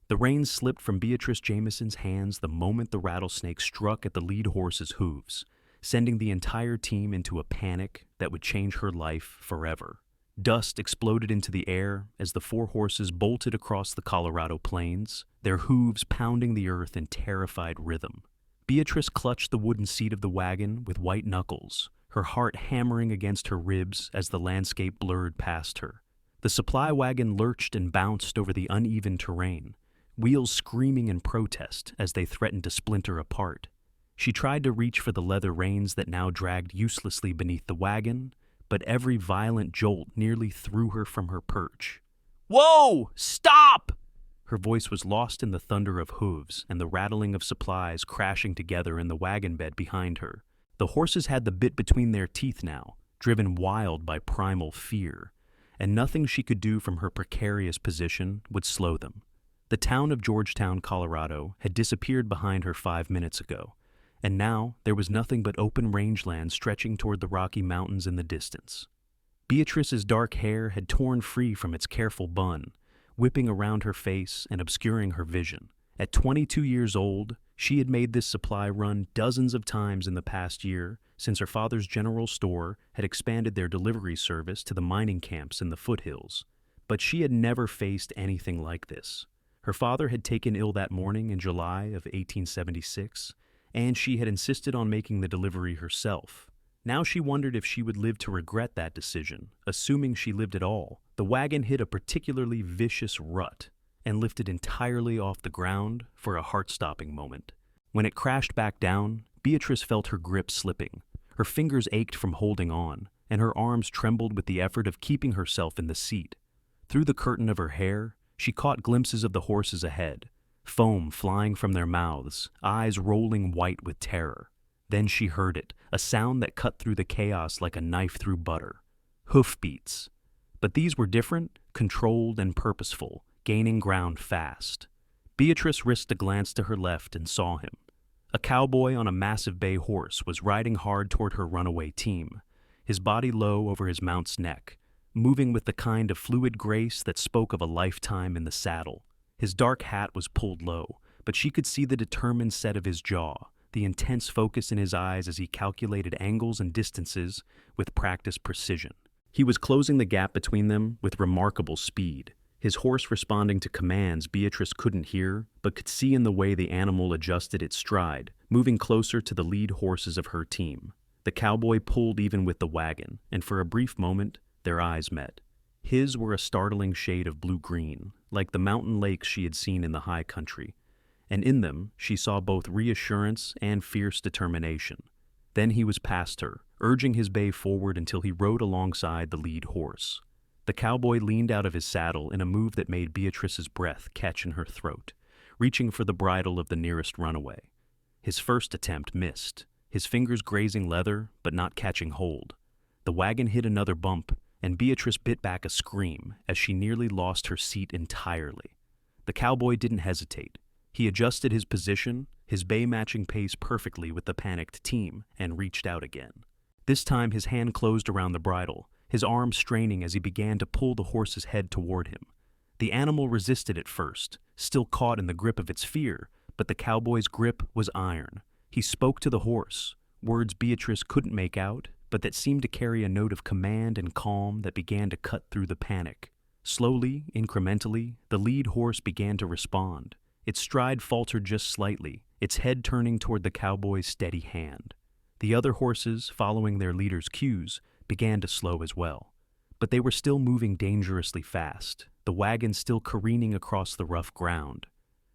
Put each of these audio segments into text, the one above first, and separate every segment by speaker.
Speaker 1: The reins slipped from Beatrice Jamison's hands the moment the rattlesnake struck at the lead horse's hooves, sending the entire team into a panic that would change her life forever. Dust exploded into the air as the four horses bolted across the Colorado plains, their hooves pounding the earth in terrified rhythm. Beatrice clutched the wooden seat of the wagon with white knuckles, her heart hammering against her ribs as the landscape blurred past her. The supply wagon lurched and bounced over the uneven terrain, wheels screaming in protest as they threatened to splinter apart. She tried to reach for the leather reins that now dragged uselessly beneath the wagon, but every violent jolt nearly threw her from her perch. "Whoa! Stop!" Her voice was lost in the thunder of hooves and the rattling of supplies crashing together in the wagon bed behind her. The horses had the bit between their teeth now, driven wild by primal fear, and nothing she could do from her precarious position would slow them. The town of Georgetown, Colorado, had disappeared behind her 5 minutes ago, and now there was nothing but open rangeland stretching toward the Rocky Mountains in the distance. Beatrice's dark hair had torn free from its careful bun, whipping around her face and obscuring her vision. At 22 years old, she had made this supply run dozens of times in the past year since her father's general store had expanded their delivery service to the mining camps in the foothills. But she had never faced anything like this. Her father had taken ill that morning in July of 1876, and she had insisted on making the delivery herself. Now she wondered if she would live to regret that decision, assuming she lived at all. The wagon hit a particularly vicious rut and lifted entirely off the ground for a heart-stopping moment. When it crashed back down, Beatrice felt her grip slipping. Her fingers ached from holding on, and her arms trembled with the effort of keeping herself in the seat. Through the curtain of her hair, she caught glimpses of the horses ahead, foam flying from their mouths, eyes rolling white with terror. Then she heard it, a sound that cut through the chaos like a knife through butter. Hoofbeats. But these were different, controlled, and purposeful, gaining ground fast. Beatrice risked a glance to her left and saw him. A cowboy on a massive bay horse was riding hard toward her runaway team, his body low over his mount's neck, moving with the kind of fluid grace that spoke of a lifetime in the saddle. His dark hat was pulled low, but she could see the determined set of his jaw, the intense focus in his eyes as he calculated angles and distances with practiced precision. He was closing the gap between them with remarkable speed, his horse responding to commands Beatrice couldn't hear, but could see in the way the animal adjusted its stride, moving closer to the lead horses of her team. The cowboy pulled even with the wagon, and for a brief moment, their eyes met. His were a startling shade of blue-green, like the mountain lakes she had seen in the high country, and in them she saw both reassurance and fierce determination. Then he was past her, urging his bay forward until he rode alongside the lead horse. The cowboy leaned out of his saddle in a move that made Beatrice's breath catch in her throat, reaching for the bridle of the nearest runaway. His first attempt missed, his fingers grazing leather but not catching hold. The wagon hit another bump, and Beatrice bit back a scream as she nearly lost her seat entirely. The cowboy didn't hesitate. He adjusted his position, his bay matching pace perfectly with the panicked team, and reached out again. This time his hand closed around the bridle, his arm straining as he began to pull the horse's head toward him. The animal resisted at first, still caught in the grip of its fear, but the cowboy's grip was iron. He spoke to the horse, words Beatrice couldn't make out, but that seemed to carry a note of command and calm that began to cut through the panic. Slowly, incrementally, the lead horse began to respond. Its stride faltered just slightly, its head turning toward the cowboy's steady hand. The other horses, following their leader's cues, began to slow as well. But they were still moving dangerously fast, the wagon still careening across the rough ground.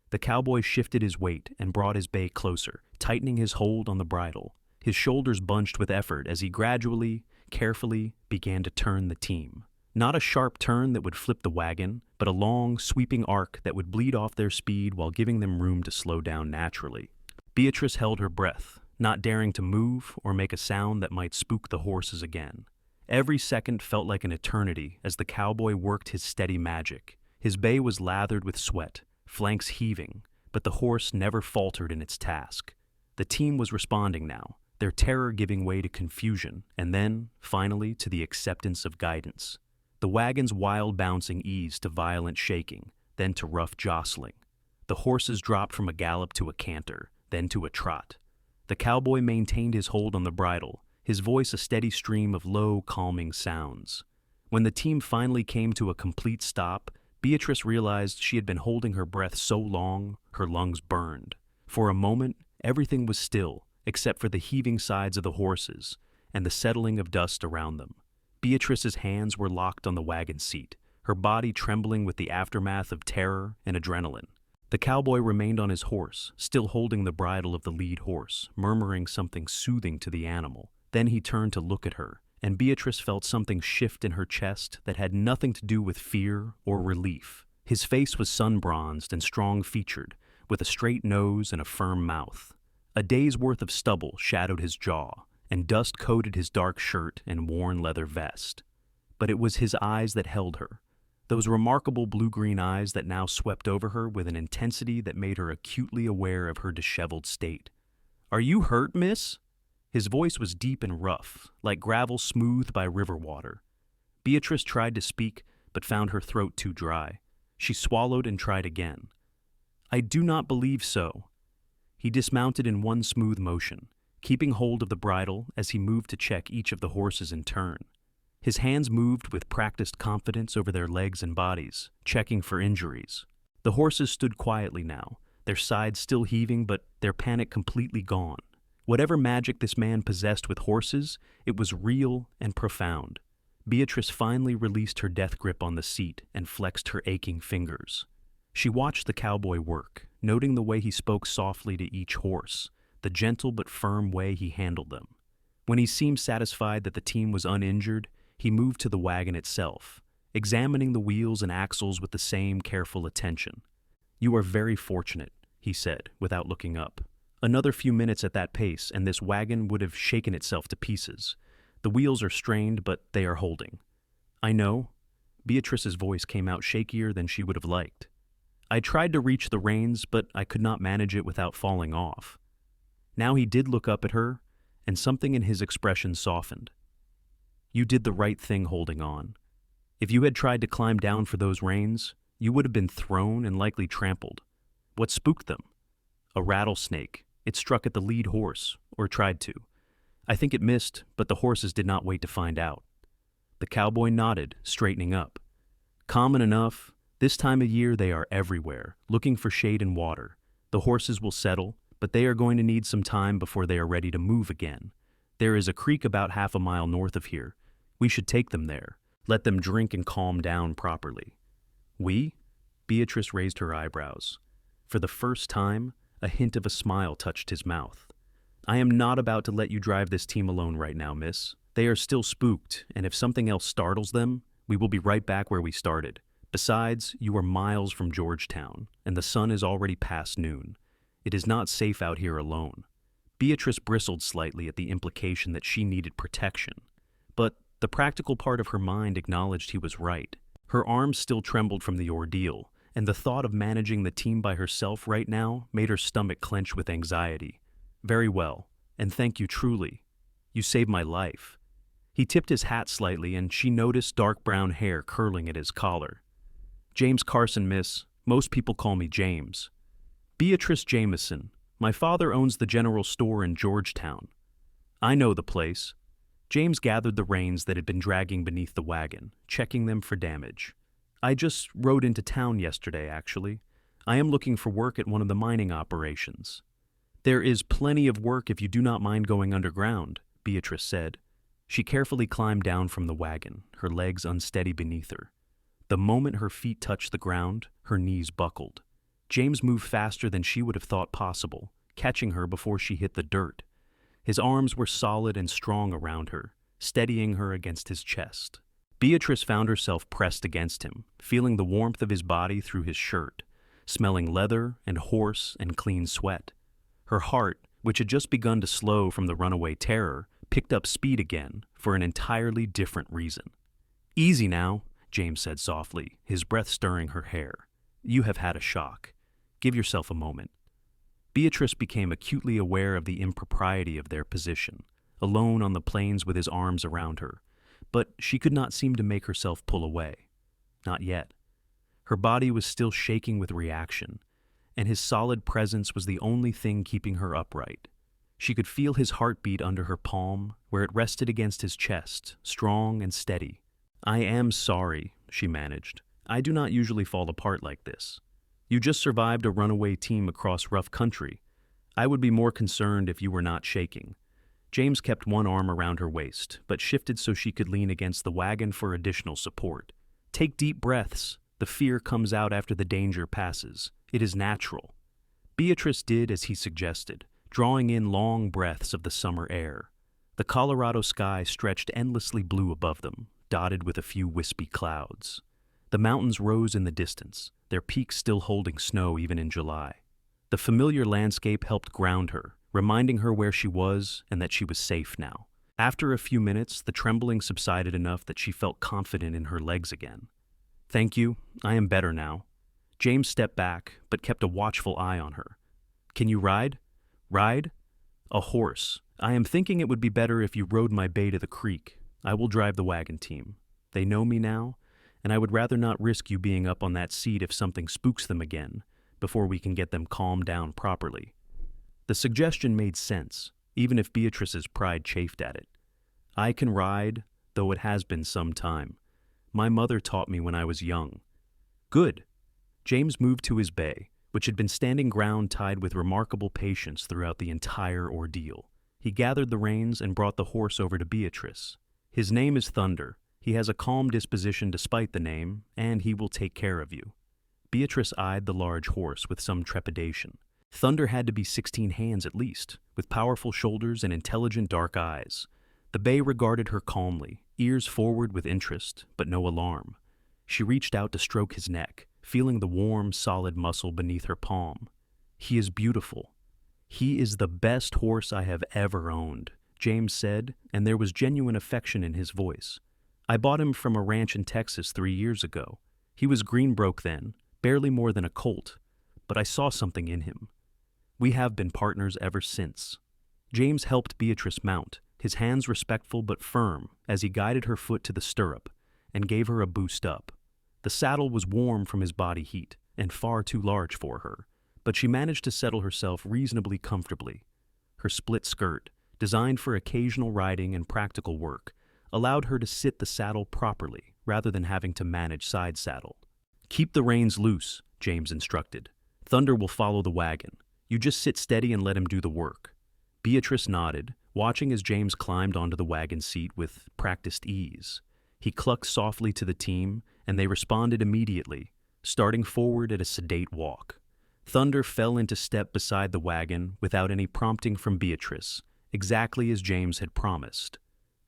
Speaker 1: The cowboy shifted his weight and brought his bay closer, tightening his hold on the bridle. His shoulders bunched with effort as he gradually, carefully began to turn the team. Not a sharp turn that would flip the wagon, but a long, sweeping arc that would bleed off their speed while giving them room to slow down naturally. Beatrice held her breath, not daring to move or make a sound that might spook the horses again. Every second felt like an eternity as the cowboy worked his steady magic. His bay was lathered with sweat, flanks heaving, but the horse never faltered in its task. The team was responding now, their terror giving way to confusion, and then, finally, to the acceptance of guidance. The wagon's wild bouncing eased to violent shaking, then to rough jostling. The horses dropped from a gallop to a canter, then to a trot. The cowboy maintained his hold on the bridle, his voice a steady stream of low, calming sounds. When the team finally came to a complete stop, Beatrice realized she had been holding her breath so long, her lungs burned. For a moment, everything was still, except for the heaving sides of the horses and the settling of dust around them. Beatrice's hands were locked on the wagon seat, her body trembling with the aftermath of terror and adrenaline. The cowboy remained on his horse, still holding the bridle of the lead horse, murmuring something soothing to the animal. Then he turned to look at her, and Beatrice felt something shift in her chest that had nothing to do with fear or relief. His face was sun-bronzed and strong-featured, with a straight nose and a firm mouth. A day's worth of stubble shadowed his jaw, and dust coated his dark shirt and worn leather vest. But it was his eyes that held her, those remarkable blue-green eyes that now swept over her with an intensity that made her acutely aware of her disheveled state. "Are you hurt, miss?" His voice was deep and rough, like gravel smoothed by river water. Beatrice tried to speak, but found her throat too dry. She swallowed and tried again. "I do not believe so." He dismounted in one smooth motion, keeping hold of the bridle as he moved to check each of the horses in turn. His hands moved with practiced confidence over their legs and bodies, checking for injuries. The horses stood quietly now, their sides still heaving but their panic completely gone. Whatever magic this man possessed with horses, it was real and profound. Beatrice finally released her death grip on the seat and flexed her aching fingers. She watched the cowboy work, noting the way he spoke softly to each horse, the gentle but firm way he handled them. When he seemed satisfied that the team was uninjured, he moved to the wagon itself, examining the wheels and axles with the same careful attention. "You are very fortunate," he said, without looking up. "Another few minutes at that pace, and this wagon would have shaken itself to pieces. The wheels are strained, but they are holding." "I know." Beatrice's voice came out shakier than she would have liked. "I tried to reach the reins, but I could not manage it without falling off." Now he did look up at her, and something in his expression softened. "You did the right thing holding on. If you had tried to climb down for those reins, you would have been thrown and likely trampled. What spooked them? A rattlesnake. It struck at the lead horse, or tried to. I think it missed, but the horses did not wait to find out." The cowboy nodded, straightening up. "Common enough. This time of year they are everywhere, looking for shade and water. The horses will settle, but they are going to need some time before they are ready to move again. There is a creek about half a mile north of here. We should take them there, let them drink and calm down properly." "We?" Beatrice raised her eyebrows. For the first time, a hint of a smile touched his mouth. "I am not about to let you drive this team alone right now, miss. They are still spooked, and if something else startles them, we will be right back where we started. Besides, you are miles from Georgetown, and the sun is already past noon. It is not safe out here alone." Beatrice bristled slightly at the implication that she needed protection, but the practical part of her mind acknowledged he was right. Her arms still trembled from the ordeal, and the thought of managing the team by herself right now made her stomach clench with anxiety. "Very well, and thank you truly. You saved my life." He tipped his hat slightly, and she noticed dark brown hair curling at his collar. "James Carson, miss. Most people call me James." "Beatrice Jamison. My father owns the general store in Georgetown." "I know the place." James gathered the reins that had been dragging beneath the wagon, checking them for damage. "I just rode into town yesterday, actually. I am looking for work at one of the mining operations." "There is plenty of work if you do not mind going underground," Beatrice said. She carefully climbed down from the wagon, her legs unsteady beneath her. The moment her feet touched the ground, her knees buckled. James moved faster than she would have thought possible, catching her before she hit the dirt. His arms were solid and strong around her, steadying her against his chest. Beatrice found herself pressed against him, feeling the warmth of his body through his shirt, smelling leather and horse and clean sweat. Her heart, which had just begun to slow from the runaway terror, picked up speed again for an entirely different reason. "Easy now," James said softly, his breath stirring her hair. "You have had a shock. Give yourself a moment." Beatrice became acutely aware of the impropriety of their position, alone on the plains with his arms around her, but she could not seem to make herself pull away. Not yet. Her body was still shaking with reaction, and his solid presence was the only thing keeping her upright. She could feel his heartbeat under her palm, where it rested against his chest, strong and steady. "I am sorry," she managed. "I do not usually fall apart like this. You just survived a runaway team across rough country. I would be more concerned if you were not shaking." James kept one arm around her waist, but shifted so she could lean against the wagon for additional support. "Take deep breaths. The fear comes out after the danger passes. It is natural." Beatrice did as he suggested, drawing in long breaths of the summer air. The Colorado sky stretched endlessly blue above them, dotted with a few wispy clouds. The mountains rose in the distance, their peaks still holding snow even in July. The familiar landscape helped ground her, reminding her where she was and that she was safe now. After a few minutes, the trembling subsided enough that she felt confident in her legs again. "Thank you, I am better now." James stepped back, but kept a watchful eye on her. "Can you ride?" "Ride?" "A horse. I am thinking it would be better if you rode my bay to the creek. I will drive the wagon team. They know me now, and I would rather not risk you being up on that seat if something spooks them again, before we can get them calmed down properly." The suggestion made sense, even if Beatrice's pride chafed at it. "I can ride, though it has been some time. My mother taught me when I was young." "Good." James moved to his bay, which had been standing ground tied with remarkable patience throughout the entire ordeal. He gathered the reins and brought the horse over to Beatrice. "His name is Thunder. He has a calm disposition despite the name, and he will take care of you." Beatrice eyed the large horse with some trepidation. Thunder had to be 16 hands at least, with powerful shoulders and intelligent dark eyes. The bay regarded her calmly, ears forward with interest, but no alarm. She reached out to stroke his neck, feeling the warm, solid muscle beneath her palm. "He is beautiful. He is the best horse I have ever owned," James said, and there was genuine affection in his voice. "I bought him from a ranch in Texas 3 years ago. He was green-broke then, barely more than a colt, but I saw something in him. We have been partners ever since." James helped Beatrice mount, his hands respectful but firm as he guided her foot to the stirrup and gave her a boost up. The saddle was warm from his body heat and far too large for her, but she managed to settle herself reasonably comfortably. Her split skirt, designed for occasional riding and practical work, allowed her to sit the saddle properly rather than having to manage side saddle. "Keep the reins loose," James instructed. "Thunder will follow the wagon. You just sit steady and let him do the work." Beatrice nodded, watching as James climbed onto the wagon seat with practiced ease. He clucked softly to the team, and they responded immediately, starting forward at a sedate walk. Thunder fell into step beside the wagon without any prompting from Beatrice, exactly as James had promised.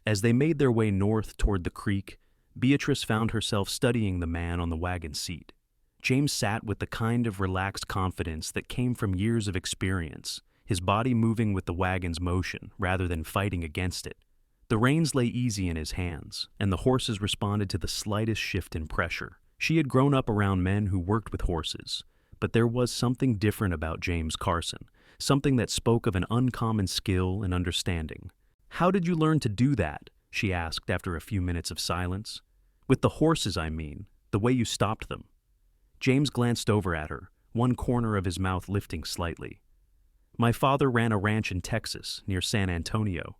Speaker 1: As they made their way north toward the creek, Beatrice found herself studying the man on the wagon seat. James sat with the kind of relaxed confidence that came from years of experience, his body moving with the wagon's motion rather than fighting against it. The reins lay easy in his hands, and the horses responded to the slightest shift in pressure. She had grown up around men who worked with horses, but there was something different about James Carson, something that spoke of an uncommon skill and understanding. "How did you learn to do that?" she asked after a few minutes of silence. "With the horses, I mean, the way you stopped them." James glanced over at her, one corner of his mouth lifting slightly. "My father ran a ranch in Texas, near San Antonio.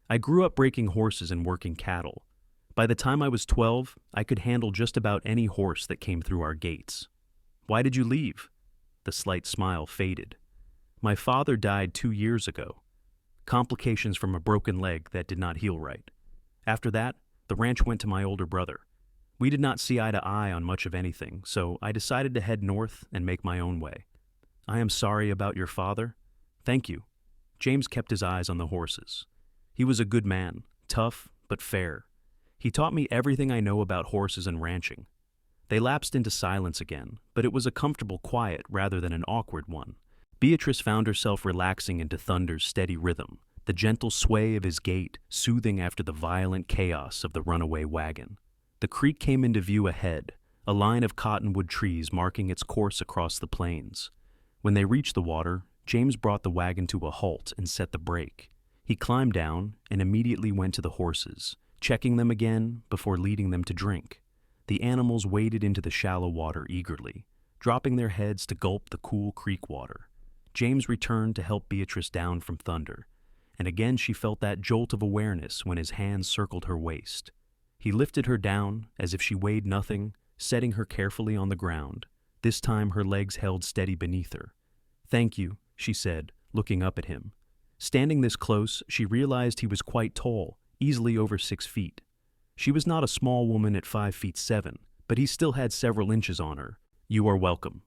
Speaker 1: I grew up breaking horses and working cattle. By the time I was 12, I could handle just about any horse that came through our gates." "Why did you leave?" The slight smile faded. "My father died 2 years ago. Complications from a broken leg that did not heal right. After that, the ranch went to my older brother. We did not see eye to eye on much of anything, so I decided to head north and make my own way." "I am sorry about your father." "Thank you." James kept his eyes on the horses. "He was a good man, tough but fair. He taught me everything I know about horses and ranching." They lapsed into silence again, but it was a comfortable quiet rather than an awkward one. Beatrice found herself relaxing into Thunder's steady rhythm, the gentle sway of his gait soothing after the violent chaos of the runaway wagon. The creek came into view ahead, a line of cottonwood trees marking its course across the plains. When they reached the water, James brought the wagon to a halt and set the brake. He climbed down and immediately went to the horses, checking them again before leading them to drink. The animals waded into the shallow water eagerly, dropping their heads to gulp the cool creek water. James returned to help Beatrice down from Thunder, and again she felt that jolt of awareness when his hands circled her waist. He lifted her down as if she weighed nothing, setting her carefully on the ground. This time her legs held steady beneath her. "Thank you," she said, looking up at him. Standing this close, she realized he was quite tall, easily over 6 feet. She was not a small woman at 5'7", but he still had several inches on her. "You are welcome."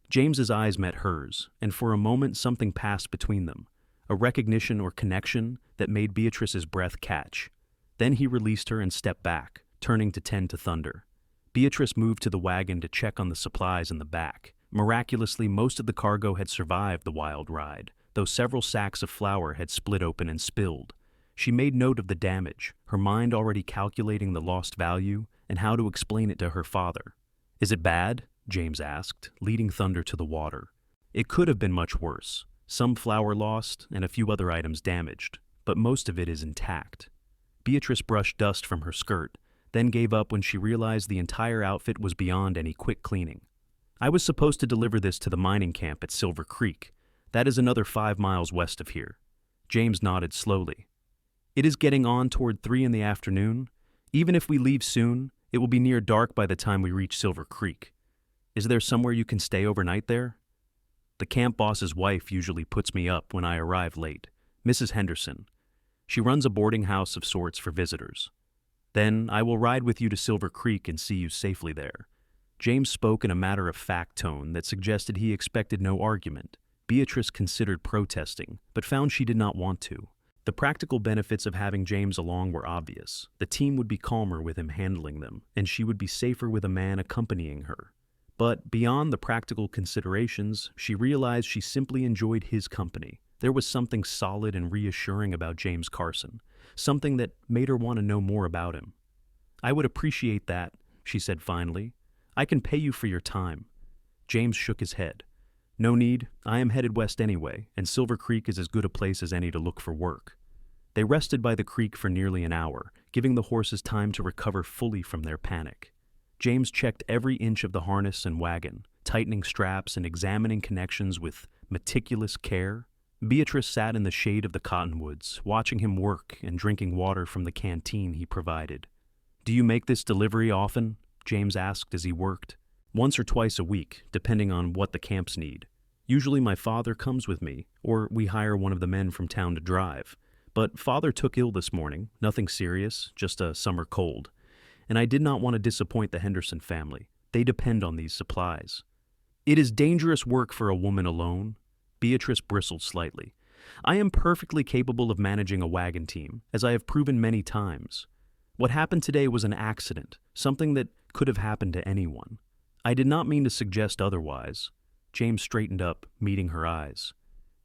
Speaker 1: James's eyes met hers, and for a moment something passed between them, a recognition or connection that made Beatrice's breath catch. Then he released her and stepped back, turning to tend to Thunder. Beatrice moved to the wagon to check on the supplies in the back. Miraculously, most of the cargo had survived the wild ride, though several sacks of flour had split open and spilled. She made note of the damage, her mind already calculating the lost value and how to explain it to her father. "Is it bad?" James asked, leading Thunder to the water. "It could have been much worse. Some flour lost and a few other items damaged, but most of it is intact." Beatrice brushed dust from her skirt, then gave up when she realized the entire outfit was beyond any quick cleaning. "I was supposed to deliver this to the mining camp at Silver Creek. That is another 5 miles west of here." James nodded slowly. "It is getting on toward 3 in the afternoon. Even if we leave soon, it will be near dark by the time we reach Silver Creek. Is there somewhere you can stay overnight there?" "The camp boss's wife usually puts me up when I arrive late, Mrs. Henderson. She runs a boarding house of sorts for visitors. Then I will ride with you to Silver Creek and see you safely there." James spoke in a matter-of-fact tone that suggested he expected no argument. Beatrice considered protesting, but found she did not want to. The practical benefits of having James along were obvious. The team would be calmer with him handling them, and she would be safer with a man accompanying her. But beyond the practical considerations, she realized she simply enjoyed his company. There was something solid and reassuring about James Carson, something that made her want to know more about him. "I would appreciate that," she said finally. "I can pay you for your time." James shook his head. "No need. I am headed west anyway, and Silver Creek is as good a place as any to look for work." They rested by the creek for nearly an hour, giving the horses time to recover fully from their panic. James checked every inch of the harness and wagon, tightening straps and examining connections with meticulous care. Beatrice sat in the shade of the cottonwoods, watching him work and drinking water from the canteen he provided. "Do you make this delivery often?" James asked as he worked. "Once or twice a week, depending on what the camps need. Usually my father comes with me, or we hire one of the men from town to drive. But father took ill this morning, nothing serious, just a summer cold. And I did not want to disappoint the Henderson family. They depend on these supplies." "It is dangerous work for a woman alone." Beatrice bristled slightly. "I am perfectly capable of managing a wagon team, as I have proven many times. What happened today was an accident, something that could have happened to anyone. I did not mean to suggest otherwise." James straightened up, meeting her eyes.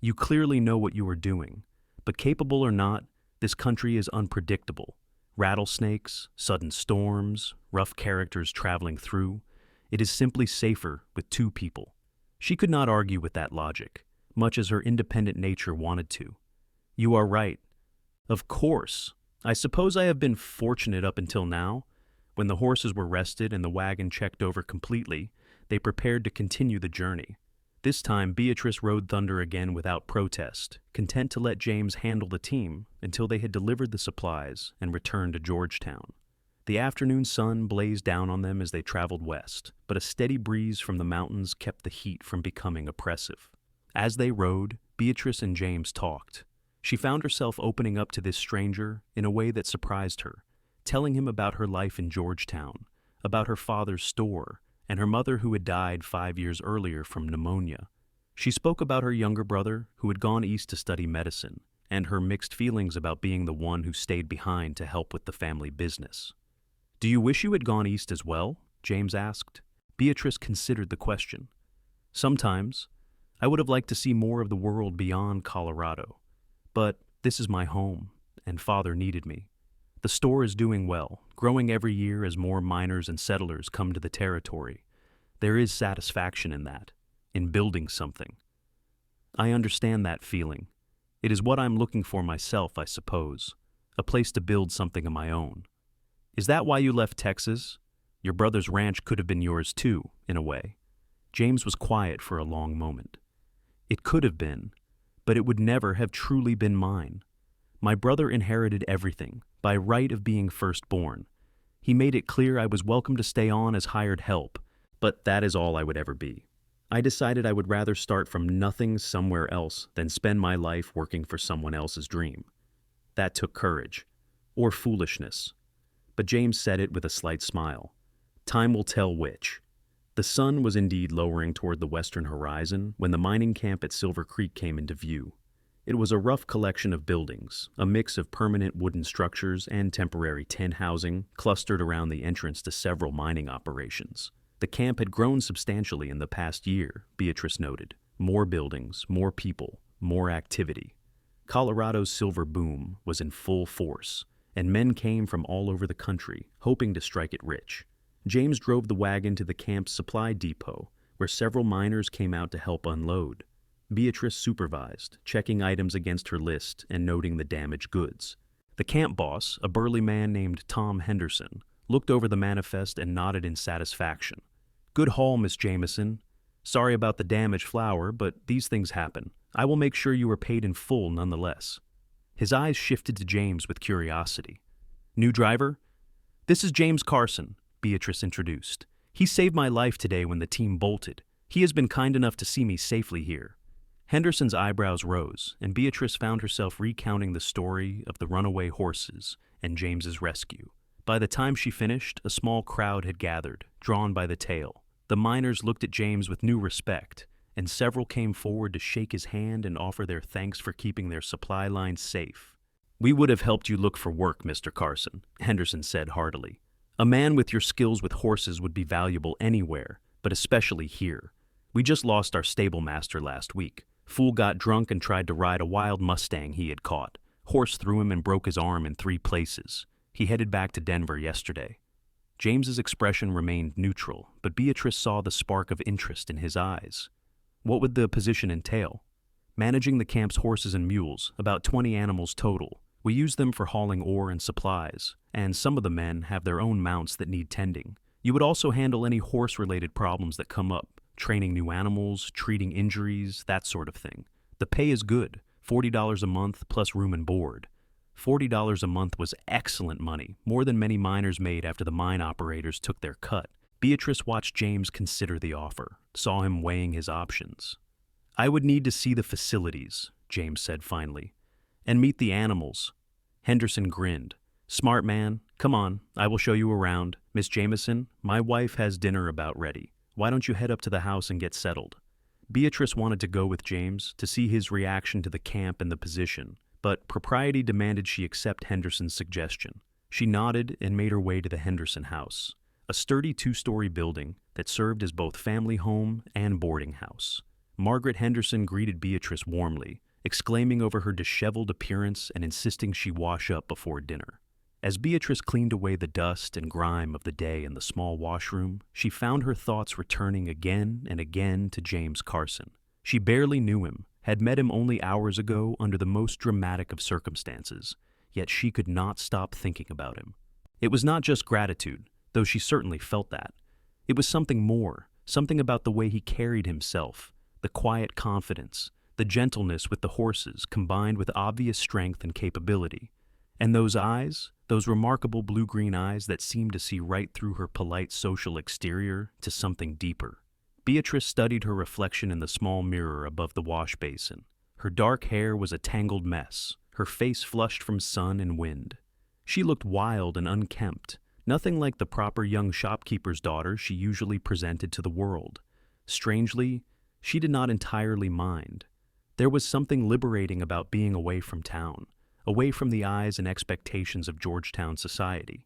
Speaker 1: "You clearly know what you are doing, but capable or not, this country is unpredictable. Rattlesnakes, sudden storms, rough characters traveling through. It is simply safer with 2 people." She could not argue with that logic, much as her independent nature wanted to. "You are right. Of course. I suppose I have been fortunate up until now." When the horses were rested and the wagon checked over completely, they prepared to continue the journey. This time, Beatrice rode Thunder again without protest, content to let James handle the team until they had delivered the supplies and returned to Georgetown. The afternoon sun blazed down on them as they traveled west, but a steady breeze from the mountains kept the heat from becoming oppressive. As they rode, Beatrice and James talked. She found herself opening up to this stranger in a way that surprised her, telling him about her life in Georgetown, about her father's store, and her mother who had died 5 years earlier from pneumonia. She spoke about her younger brother who had gone east to study medicine, and her mixed feelings about being the one who stayed behind to help with the family business. "Do you wish you had gone east as well?" James asked. Beatrice considered the question. "Sometimes. I would have liked to see more of the world beyond Colorado. But this is my home, and father needed me. The store is doing well, growing every year as more miners and settlers come to the territory. There is satisfaction in that, in building something. I understand that feeling. It is what I'm looking for myself, I suppose, a place to build something of my own. Is that why you left Texas? Your brother's ranch could have been yours too, in a way." James was quiet for a long moment. It could have been, but it would never have truly been mine. My brother inherited everything, by right of being firstborn. He made it clear I was welcome to stay on as hired help, but that is all I would ever be. I decided I would rather start from nothing somewhere else than spend my life working for someone else's dream. That took courage, or foolishness. But James said it with a slight smile. Time will tell which. The sun was indeed lowering toward the western horizon when the mining camp at Silver Creek came into view. It was a rough collection of buildings, a mix of permanent wooden structures and temporary tin housing clustered around the entrance to several mining operations. The camp had grown substantially in the past year, Beatrice noted. More buildings, more people, more activity. Colorado's silver boom was in full force, and men came from all over the country, hoping to strike it rich. James drove the wagon to the camp's supply depot, where several miners came out to help unload. Beatrice supervised, checking items against her list and noting the damaged goods. The camp boss, a burly man named Tom Henderson, looked over the manifest and nodded in satisfaction. Good haul, Miss Jamison. Sorry about the damaged flour, but these things happen. I will make sure you are paid in full nonetheless. His eyes shifted to James with curiosity. New driver? This is James Carson, Beatrice introduced. He saved my life today when the team bolted. He has been kind enough to see me safely here. Henderson's eyebrows rose, and Beatrice found herself recounting the story of the runaway horses and James's rescue. By the time she finished, a small crowd had gathered, drawn by the tale. The miners looked at James with new respect, and several came forward to shake his hand and offer their thanks for keeping their supply lines safe. We would have helped you look for work, Mr. Carson, Henderson said heartily. A man with your skills with horses would be valuable anywhere, but especially here. We just lost our stable master last week. Fool got drunk and tried to ride a wild Mustang he had caught. Horse threw him and broke his arm in 3 places. He headed back to Denver yesterday. James's expression remained neutral, but Beatrice saw the spark of interest in his eyes. What would the position entail? Managing the camp's horses and mules, about 20 animals total. We use them for hauling ore and supplies, and some of the men have their own mounts that need tending. You would also handle any horse-related problems that come up, training new animals, treating injuries, that sort of thing. The pay is good, $40 a month plus room and board. $40 a month was excellent money, more than many miners made after the mine operators took their cut. Beatrice watched James consider the offer, saw him weighing his options. I would need to see the facilities, James said finally, and meet the animals. Henderson grinned. Smart man, come on, I will show you around. Miss Jamison, my wife has dinner about ready. Why don't you head up to the house and get settled? Beatrice wanted to go with James to see his reaction to the camp and the position, but propriety demanded she accept Henderson's suggestion. She nodded and made her way to the Henderson house, a sturdy 2-story building that served as both family home and boarding house. Margaret Henderson greeted Beatrice warmly, exclaiming over her disheveled appearance and insisting she wash up before dinner. As Beatrice cleaned away the dust and grime of the day in the small washroom, she found her thoughts returning again and again to James Carson. She barely knew him, had met him only hours ago under the most dramatic of circumstances, yet she could not stop thinking about him. It was not just gratitude, though she certainly felt that. It was something more, something about the way he carried himself, the quiet confidence, the gentleness with the horses combined with obvious strength and capability. And those eyes, those remarkable blue-green eyes that seemed to see right through her polite social exterior to something deeper. Beatrice studied her reflection in the small mirror above the wash basin. Her dark hair was a tangled mess, her face flushed from sun and wind. She looked wild and unkempt, nothing like the proper young shopkeeper's daughter she usually presented to the world. Strangely, she did not entirely mind. There was something liberating about being away from town, away from the eyes and expectations of Georgetown society.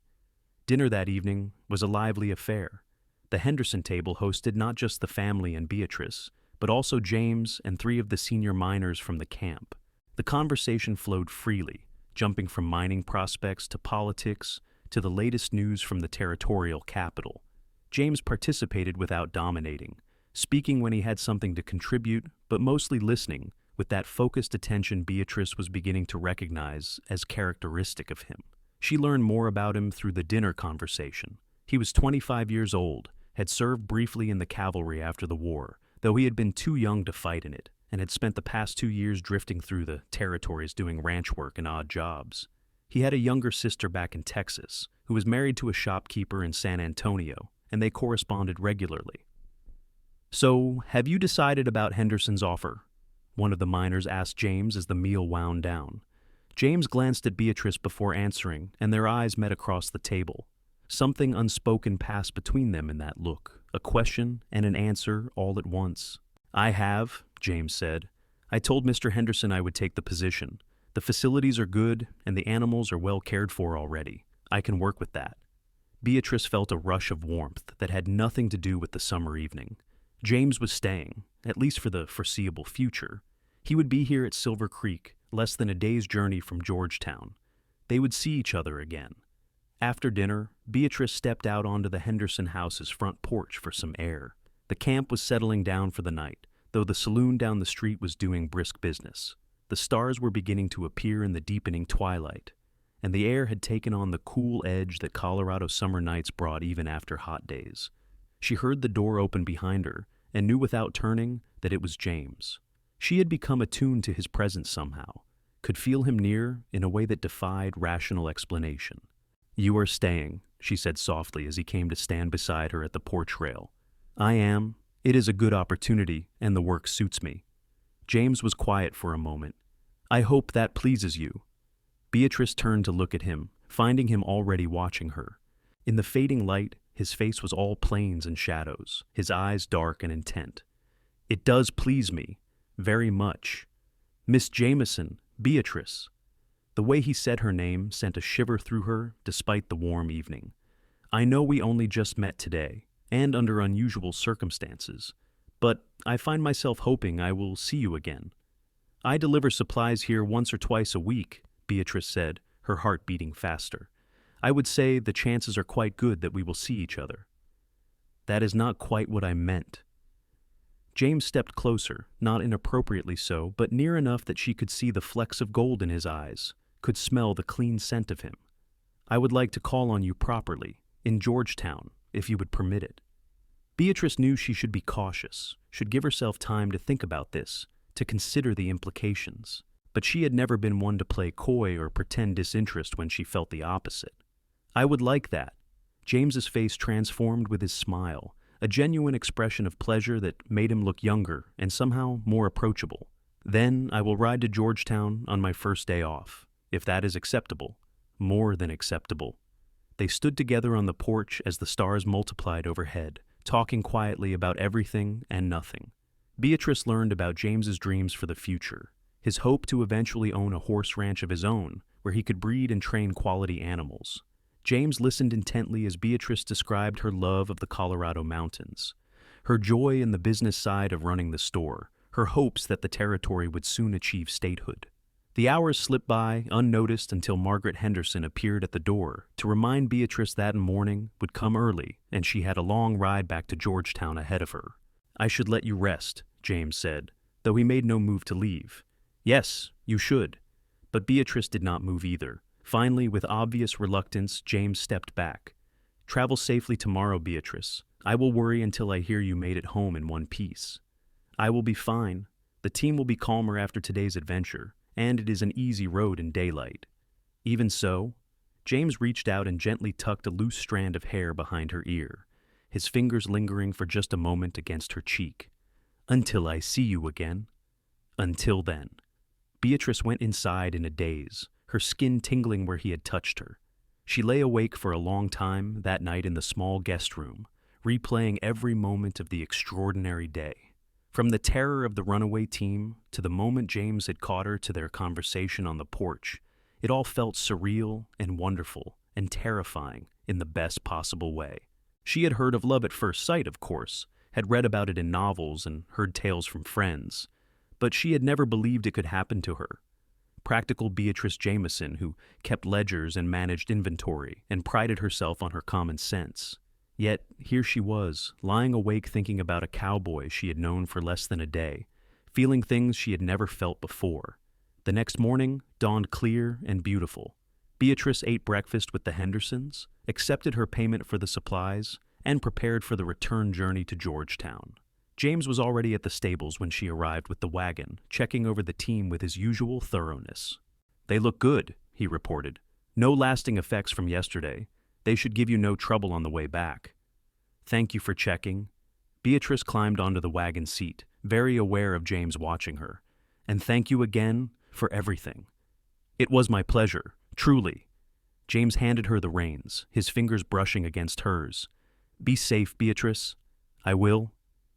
Speaker 1: Dinner that evening was a lively affair. The Henderson table hosted not just the family and Beatrice, but also James and 3 of the senior miners from the camp. The conversation flowed freely, jumping from mining prospects to politics to the latest news from the territorial capital. James participated without dominating, speaking when he had something to contribute, but mostly listening with that focused attention Beatrice was beginning to recognize as characteristic of him. She learned more about him through the dinner conversation. He was 25 years old, had served briefly in the cavalry after the war, though he had been too young to fight in it, and had spent the past 2 years drifting through the territories doing ranch work and odd jobs. He had a younger sister back in Texas, who was married to a shopkeeper in San Antonio, and they corresponded regularly. "So, have you decided about Henderson's offer?" one of the miners asked James as the meal wound down. James glanced at Beatrice before answering, and their eyes met across the table. Something unspoken passed between them in that look, a question and an answer all at once. "I have," James said. "I told Mr. Henderson I would take the position. The facilities are good, and the animals are well cared for already. I can work with that." Beatrice felt a rush of warmth that had nothing to do with the summer evening. James was staying, at least for the foreseeable future. He would be here at Silver Creek, less than a day's journey from Georgetown. They would see each other again. After dinner, Beatrice stepped out onto the Henderson house's front porch for some air. The camp was settling down for the night, though the saloon down the street was doing brisk business. The stars were beginning to appear in the deepening twilight, and the air had taken on the cool edge that Colorado summer nights brought even after hot days. She heard the door open behind her and knew without turning that it was James. She had become attuned to his presence somehow, could feel him near in a way that defied rational explanation. "You are staying," she said softly as he came to stand beside her at the porch rail. "I am. It is a good opportunity, and the work suits me." James was quiet for a moment. "I hope that pleases you." Beatrice turned to look at him, finding him already watching her. In the fading light, his face was all planes and shadows, his eyes dark and intent. "It does please me, very much. Miss Jamison, Beatrice." The way he said her name sent a shiver through her despite the warm evening. "I know we only just met today, and under unusual circumstances, but I find myself hoping I will see you again." "I deliver supplies here once or twice a week," Beatrice said, her heart beating faster. "I would say the chances are quite good that we will see each other." "That is not quite what I meant." James stepped closer, not inappropriately so, but near enough that she could see the flecks of gold in his eyes, could smell the clean scent of him. "I would like to call on you properly, in Georgetown, if you would permit it." Beatrice knew she should be cautious, should give herself time to think about this, to consider the implications. But she had never been one to play coy or pretend disinterest when she felt the opposite. "I would like that." James's face transformed with his smile, a genuine expression of pleasure that made him look younger and somehow more approachable. "Then I will ride to Georgetown on my first day off, if that is acceptable." More than acceptable. They stood together on the porch as the stars multiplied overhead, talking quietly about everything and nothing. Beatrice learned about James's dreams for the future, his hope to eventually own a horse ranch of his own, where he could breed and train quality animals. James listened intently as Beatrice described her love of the Colorado mountains, her joy in the business side of running the store, her hopes that the territory would soon achieve statehood. The hours slipped by unnoticed until Margaret Henderson appeared at the door to remind Beatrice that morning would come early and she had a long ride back to Georgetown ahead of her. "I should let you rest," James said, though he made no move to leave. "Yes, you should." But Beatrice did not move either. Finally, with obvious reluctance, James stepped back. "Travel safely tomorrow, Beatrice. I will worry until I hear you made it home in one piece." "I will be fine. The team will be calmer after today's adventure, and it is an easy road in daylight." Even so, James reached out and gently tucked a loose strand of hair behind her ear, his fingers lingering for just a moment against her cheek. "Until I see you again." Until then. Beatrice went inside in a daze, her skin tingling where he had touched her. She lay awake for a long time that night in the small guest room, replaying every moment of the extraordinary day. From the terror of the runaway team to the moment James had caught her to their conversation on the porch, it all felt surreal and wonderful and terrifying in the best possible way. She had heard of love at first sight, of course, had read about it in novels and heard tales from friends, but she had never believed it could happen to her. Practical Beatrice Jamison, who kept ledgers and managed inventory and prided herself on her common sense. Yet here she was, lying awake thinking about a cowboy she had known for less than a day, feeling things she had never felt before. The next morning dawned clear and beautiful. Beatrice ate breakfast with the Hendersons, accepted her payment for the supplies, and prepared for the return journey to Georgetown. James was already at the stables when she arrived with the wagon, checking over the team with his usual thoroughness. "They look good," he reported. "No lasting effects from yesterday. They should give you no trouble on the way back." "Thank you for checking." Beatrice climbed onto the wagon seat, very aware of James watching her. "And thank you again for everything." "It was my pleasure, truly." James handed her the reins, his fingers brushing against hers. "Be safe, Beatrice." "I will."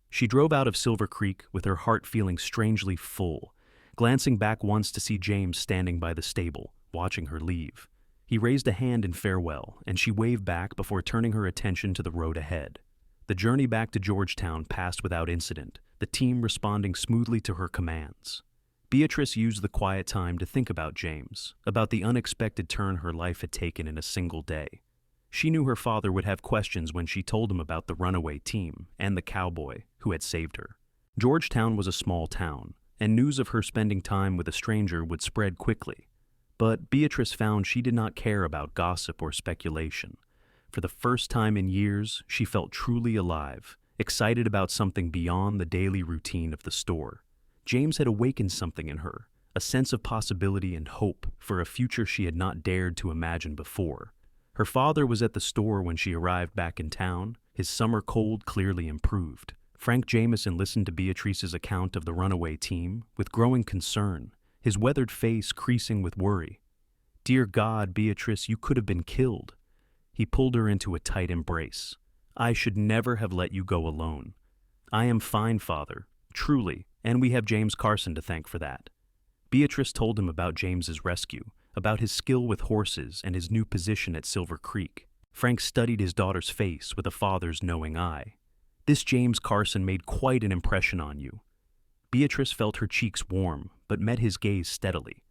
Speaker 1: She drove out of Silver Creek with her heart feeling strangely full, glancing back once to see James standing by the stable, watching her leave. He raised a hand in farewell, and she waved back before turning her attention to the road ahead. The journey back to Georgetown passed without incident, the team responding smoothly to her commands. Beatrice used the quiet time to think about James, about the unexpected turn her life had taken in a single day. She knew her father would have questions when she told him about the runaway team and the cowboy who had saved her. Georgetown was a small town, and news of her spending time with a stranger would spread quickly. But Beatrice found she did not care about gossip or speculation. For the first time in years, she felt truly alive, excited about something beyond the daily routine of the store. James had awakened something in her, a sense of possibility and hope for a future she had not dared to imagine before. Her father was at the store when she arrived back in town, his summer cold clearly improved. Frank Jamison listened to Beatrice's account of the runaway team with growing concern, his weathered face creasing with worry. "Dear God, Beatrice, you could have been killed." He pulled her into a tight embrace. "I should never have let you go alone." "I am fine, Father, truly, and we have James Carson to thank for that." Beatrice told him about James's rescue, about his skill with horses and his new position at Silver Creek. Frank studied his daughter's face with a father's knowing eye. "This James Carson made quite an impression on you." Beatrice felt her cheeks warm, but met his gaze steadily.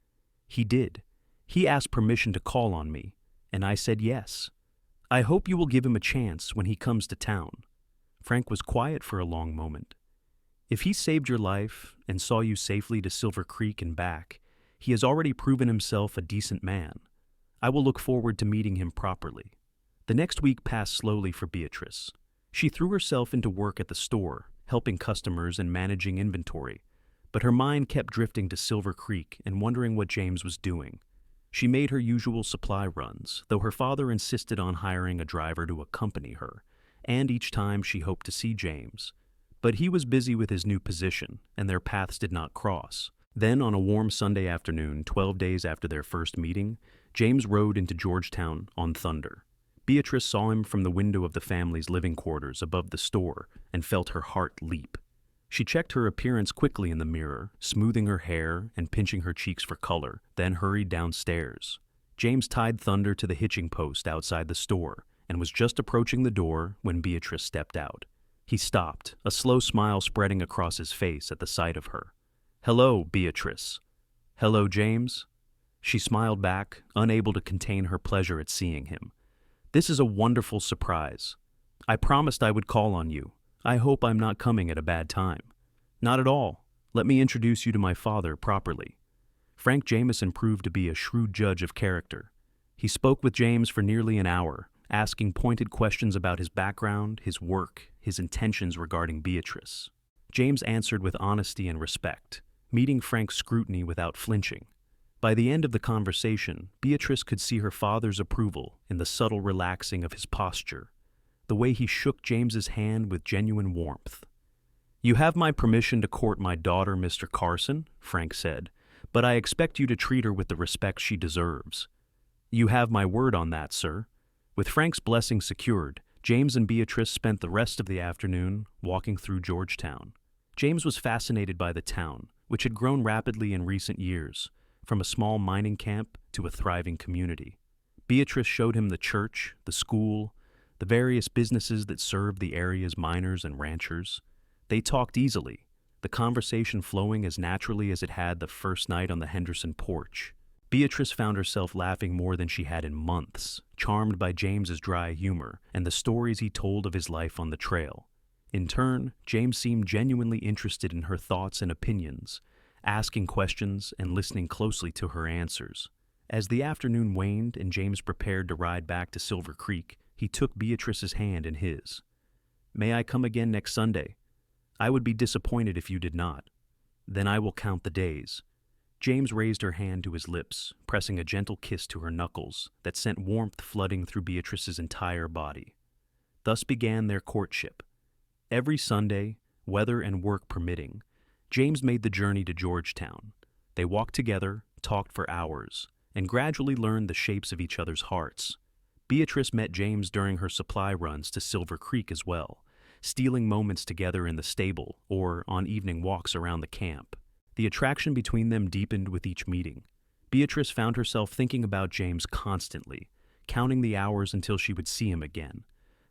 Speaker 1: "He did. He asked permission to call on me, and I said yes. I hope you will give him a chance when he comes to town." Frank was quiet for a long moment. "If he saved your life and saw you safely to Silver Creek and back, he has already proven himself a decent man. I will look forward to meeting him properly." The next week passed slowly for Beatrice. She threw herself into work at the store, helping customers and managing inventory, but her mind kept drifting to Silver Creek and wondering what James was doing. She made her usual supply runs, though her father insisted on hiring a driver to accompany her, and each time she hoped to see James. But he was busy with his new position, and their paths did not cross. Then, on a warm Sunday afternoon, 12 days after their first meeting, James rode into Georgetown on Thunder. Beatrice saw him from the window of the family's living quarters above the store and felt her heart leap. She checked her appearance quickly in the mirror, smoothing her hair and pinching her cheeks for color, then hurried downstairs. James tied Thunder to the hitching post outside the store and was just approaching the door when Beatrice stepped out. He stopped, a slow smile spreading across his face at the sight of her. "Hello, Beatrice." "Hello, James." She smiled back, unable to contain her pleasure at seeing him. "This is a wonderful surprise. I promised I would call on you. I hope I'm not coming at a bad time." "Not at all. Let me introduce you to my father properly." Frank Jamison proved to be a shrewd judge of character. He spoke with James for nearly an hour, asking pointed questions about his background, his work, his intentions regarding Beatrice. James answered with honesty and respect, meeting Frank's scrutiny without flinching. By the end of the conversation, Beatrice could see her father's approval in the subtle relaxing of his posture, the way he shook James's hand with genuine warmth. "You have my permission to court my daughter, Mr. Carson," Frank said, "but I expect you to treat her with the respect she deserves." "You have my word on that, sir." With Frank's blessing secured, James and Beatrice spent the rest of the afternoon walking through Georgetown. James was fascinated by the town, which had grown rapidly in recent years, from a small mining camp to a thriving community. Beatrice showed him the church, the school, the various businesses that served the area's miners and ranchers. They talked easily, the conversation flowing as naturally as it had the first night on the Henderson porch. Beatrice found herself laughing more than she had in months, charmed by James's dry humor and the stories he told of his life on the trail. In turn, James seemed genuinely interested in her thoughts and opinions, asking questions and listening closely to her answers. As the afternoon waned and James prepared to ride back to Silver Creek, he took Beatrice's hand in his. "May I come again next Sunday? I would be disappointed if you did not. Then I will count the days." James raised her hand to his lips, pressing a gentle kiss to her knuckles that sent warmth flooding through Beatrice's entire body. Thus began their courtship. Every Sunday, weather and work permitting, James made the journey to Georgetown. They walked together, talked for hours, and gradually learned the shapes of each other's hearts. Beatrice met James during her supply runs to Silver Creek as well, stealing moments together in the stable or on evening walks around the camp. The attraction between them deepened with each meeting. Beatrice found herself thinking about James constantly, counting the hours until she would see him again.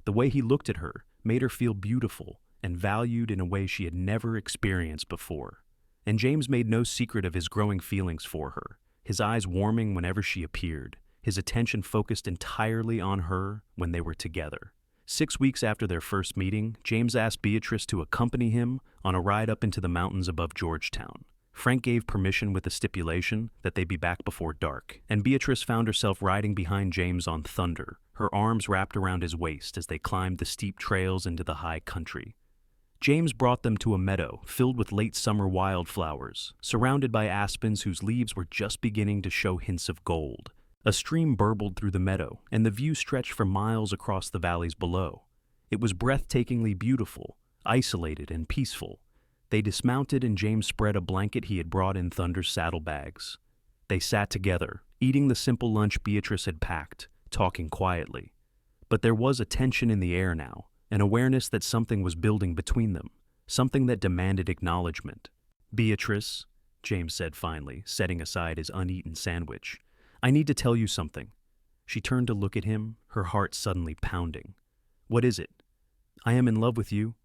Speaker 1: The way he looked at her made her feel beautiful and valued in a way she had never experienced before. And James made no secret of his growing feelings for her, his eyes warming whenever she appeared, his attention focused entirely on her when they were together. 6 weeks after their first meeting, James asked Beatrice to accompany him on a ride up into the mountains above Georgetown. Frank gave permission with the stipulation that they be back before dark, and Beatrice found herself riding behind James on Thunder, her arms wrapped around his waist as they climbed the steep trails into the high country. James brought them to a meadow filled with late summer wildflowers, surrounded by aspens whose leaves were just beginning to show hints of gold. A stream burbled through the meadow, and the view stretched for miles across the valleys below. It was breathtakingly beautiful, isolated, and peaceful. They dismounted and James spread a blanket he had brought in Thunder's saddlebags. They sat together, eating the simple lunch Beatrice had packed, talking quietly. But there was a tension in the air now, an awareness that something was building between them, something that demanded acknowledgement. "Beatrice," James said finally, setting aside his uneaten sandwich, "I need to tell you something." She turned to look at him, her heart suddenly pounding. "What is it?" "I am in love with you."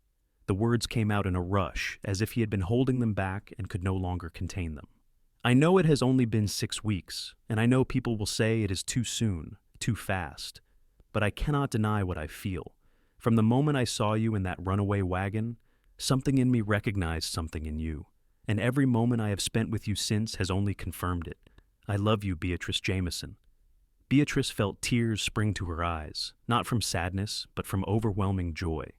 Speaker 1: The words came out in a rush, as if he had been holding them back and could no longer contain them. "I know it has only been 6 weeks, and I know people will say it is too soon, too fast. But I cannot deny what I feel. From the moment I saw you in that runaway wagon, something in me recognized something in you, and every moment I have spent with you since has only confirmed it. I love you, Beatrice Jamison." Beatrice felt tears spring to her eyes, not from sadness, but from overwhelming joy.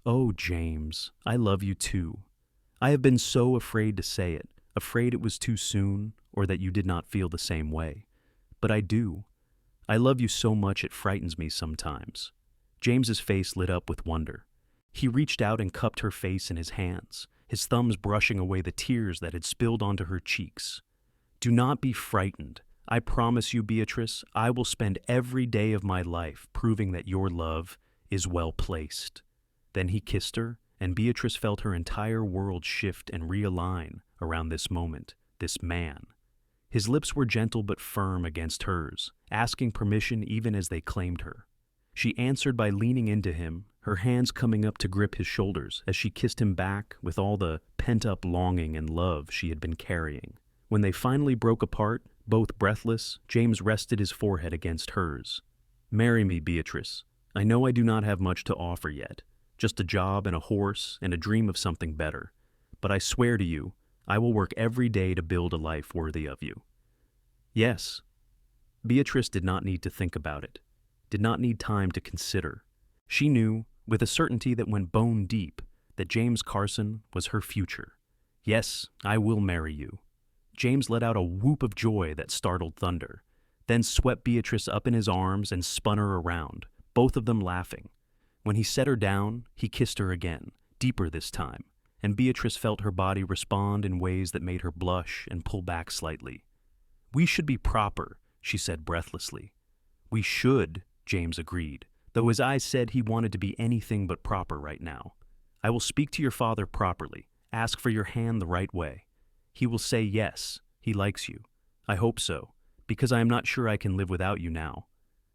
Speaker 1: "Oh, James, I love you too. I have been so afraid to say it, afraid it was too soon, or that you did not feel the same way. But I do. I love you so much it frightens me sometimes." James's face lit up with wonder. He reached out and cupped her face in his hands, his thumbs brushing away the tears that had spilled onto her cheeks. "Do not be frightened. I promise you, Beatrice, I will spend every day of my life proving that your love is well placed." Then he kissed her, and Beatrice felt her entire world shift and realign around this moment, this man. His lips were gentle but firm against hers, asking permission even as they claimed her. She answered by leaning into him, her hands coming up to grip his shoulders as she kissed him back with all the pent-up longing and love she had been carrying. When they finally broke apart, both breathless, James rested his forehead against hers. "Marry me, Beatrice. I know I do not have much to offer yet. Just a job and a horse and a dream of something better. But I swear to you, I will work every day to build a life worthy of you." "Yes." Beatrice did not need to think about it, did not need time to consider. She knew, with a certainty that went bone deep, that James Carson was her future. "Yes, I will marry you." James let out a whoop of joy that startled Thunder, then swept Beatrice up in his arms and spun her around, both of them laughing. When he set her down, he kissed her again, deeper this time, and Beatrice felt her body respond in ways that made her blush and pull back slightly. "We should be proper," she said breathlessly. "We should," James agreed, though his eyes said he wanted to be anything but proper right now. "I will speak to your father properly, ask for your hand the right way. He will say yes, he likes you. I hope so, because I am not sure I can live without you now."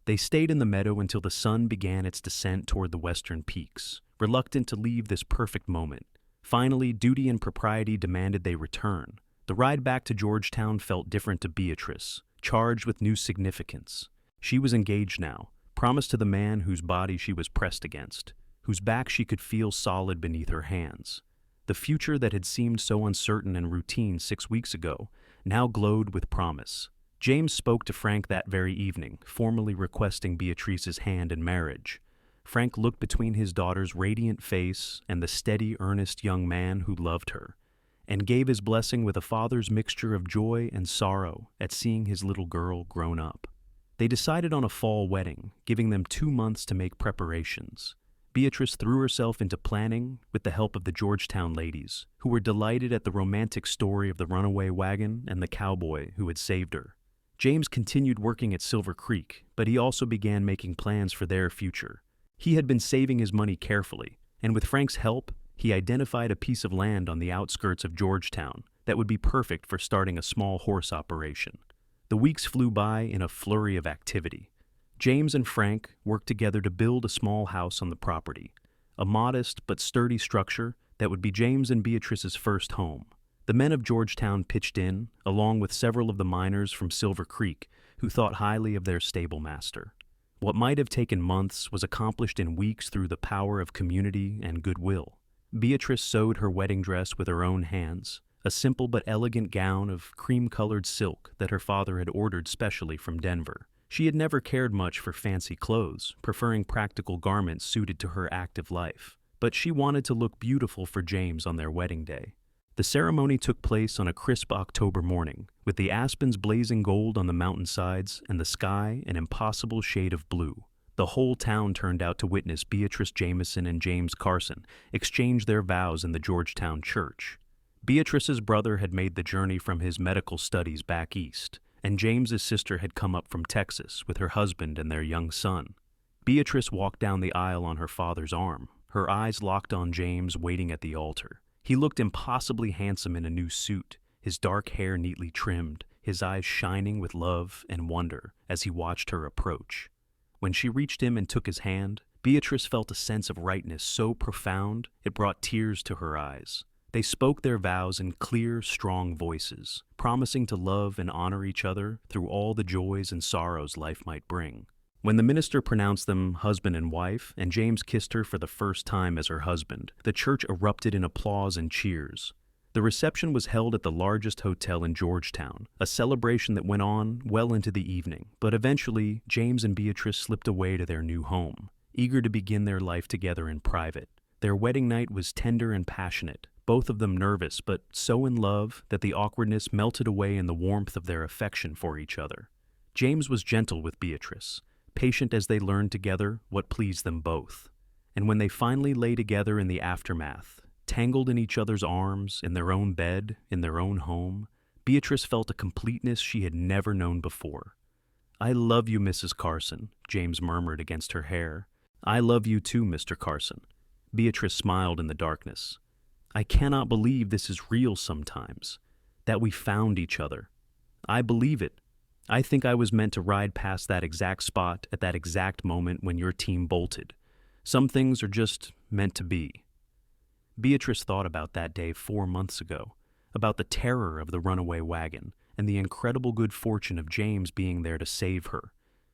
Speaker 1: They stayed in the meadow until the sun began its descent toward the western peaks, reluctant to leave this perfect moment. Finally, duty and propriety demanded they return. The ride back to Georgetown felt different to Beatrice, charged with new significance. She was engaged now, promised to the man whose body she was pressed against, whose back she could feel solid beneath her hands. The future that had seemed so uncertain and routine 6 weeks ago now glowed with promise. James spoke to Frank that very evening, formally requesting Beatrice's hand in marriage. Frank looked between his daughter's radiant face and the steady, earnest young man who loved her, and gave his blessing with a father's mixture of joy and sorrow at seeing his little girl grown up. They decided on a fall wedding, giving them 2 months to make preparations. Beatrice threw herself into planning with the help of the Georgetown ladies, who were delighted at the romantic story of the runaway wagon and the cowboy who had saved her. James continued working at Silver Creek, but he also began making plans for their future. He had been saving his money carefully, and with Frank's help, he identified a piece of land on the outskirts of Georgetown that would be perfect for starting a small horse operation. The weeks flew by in a flurry of activity. James and Frank worked together to build a small house on the property, a modest but sturdy structure that would be James and Beatrice's first home. The men of Georgetown pitched in, along with several of the miners from Silver Creek, who thought highly of their stable master. What might have taken months was accomplished in weeks through the power of community and goodwill. Beatrice sewed her wedding dress with her own hands, a simple but elegant gown of cream-colored silk that her father had ordered specially from Denver. She had never cared much for fancy clothes, preferring practical garments suited to her active life, but she wanted to look beautiful for James on their wedding day. The ceremony took place on a crisp October morning, with the aspens blazing gold on the mountainsides and the sky an impossible shade of blue. The whole town turned out to witness Beatrice Jamison and James Carson exchange their vows in the Georgetown church. Beatrice's brother had made the journey from his medical studies back east, and James's sister had come up from Texas with her husband and their young son. Beatrice walked down the aisle on her father's arm, her eyes locked on James waiting at the altar. He looked impossibly handsome in a new suit, his dark hair neatly trimmed, his eyes shining with love and wonder as he watched her approach. When she reached him and took his hand, Beatrice felt a sense of rightness so profound it brought tears to her eyes. They spoke their vows in clear, strong voices, promising to love and honor each other through all the joys and sorrows life might bring. When the minister pronounced them husband and wife, and James kissed her for the first time as her husband, the church erupted in applause and cheers. The reception was held at the largest hotel in Georgetown, a celebration that went on well into the evening, but eventually James and Beatrice slipped away to their new home, eager to begin their life together in private. Their wedding night was tender and passionate, both of them nervous but so in love that the awkwardness melted away in the warmth of their affection for each other. James was gentle with Beatrice, patient as they learned together what pleased them both. And when they finally lay together in the aftermath, tangled in each other's arms, in their own bed, in their own home, Beatrice felt a completeness she had never known before. "I love you, Mrs. Carson," James murmured against her hair. "I love you too, Mr. Carson." Beatrice smiled in the darkness. "I cannot believe this is real sometimes, that we found each other. I believe it. I think I was meant to ride past that exact spot at that exact moment when your team bolted. Some things are just meant to be." Beatrice thought about that day 4 months ago, about the terror of the runaway wagon and the incredible good fortune of James being there to save her.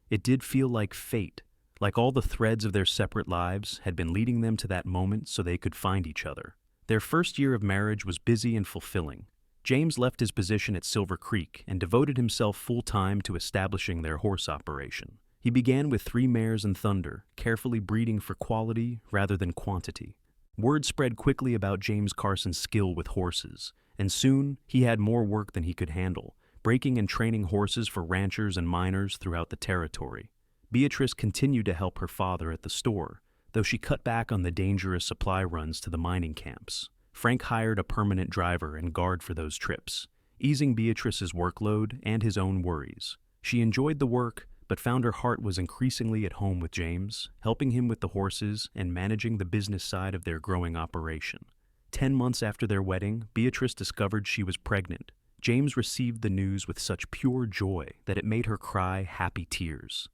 Speaker 1: It did feel like fate, like all the threads of their separate lives had been leading them to that moment so they could find each other. Their first year of marriage was busy and fulfilling. James left his position at Silver Creek and devoted himself full-time to establishing their horse operation. He began with 3 mares and Thunder, carefully breeding for quality rather than quantity. Word spread quickly about James Carson's skill with horses, and soon he had more work than he could handle, breaking and training horses for ranchers and miners throughout the territory. Beatrice continued to help her father at the store, though she cut back on the dangerous supply runs to the mining camps. Frank hired a permanent driver and guard for those trips, easing Beatrice's workload and his own worries. She enjoyed the work, but found her heart was increasingly at home with James, helping him with the horses and managing the business side of their growing operation. 10 months after their wedding, Beatrice discovered she was pregnant. James received the news with such pure joy that it made her cry happy tears.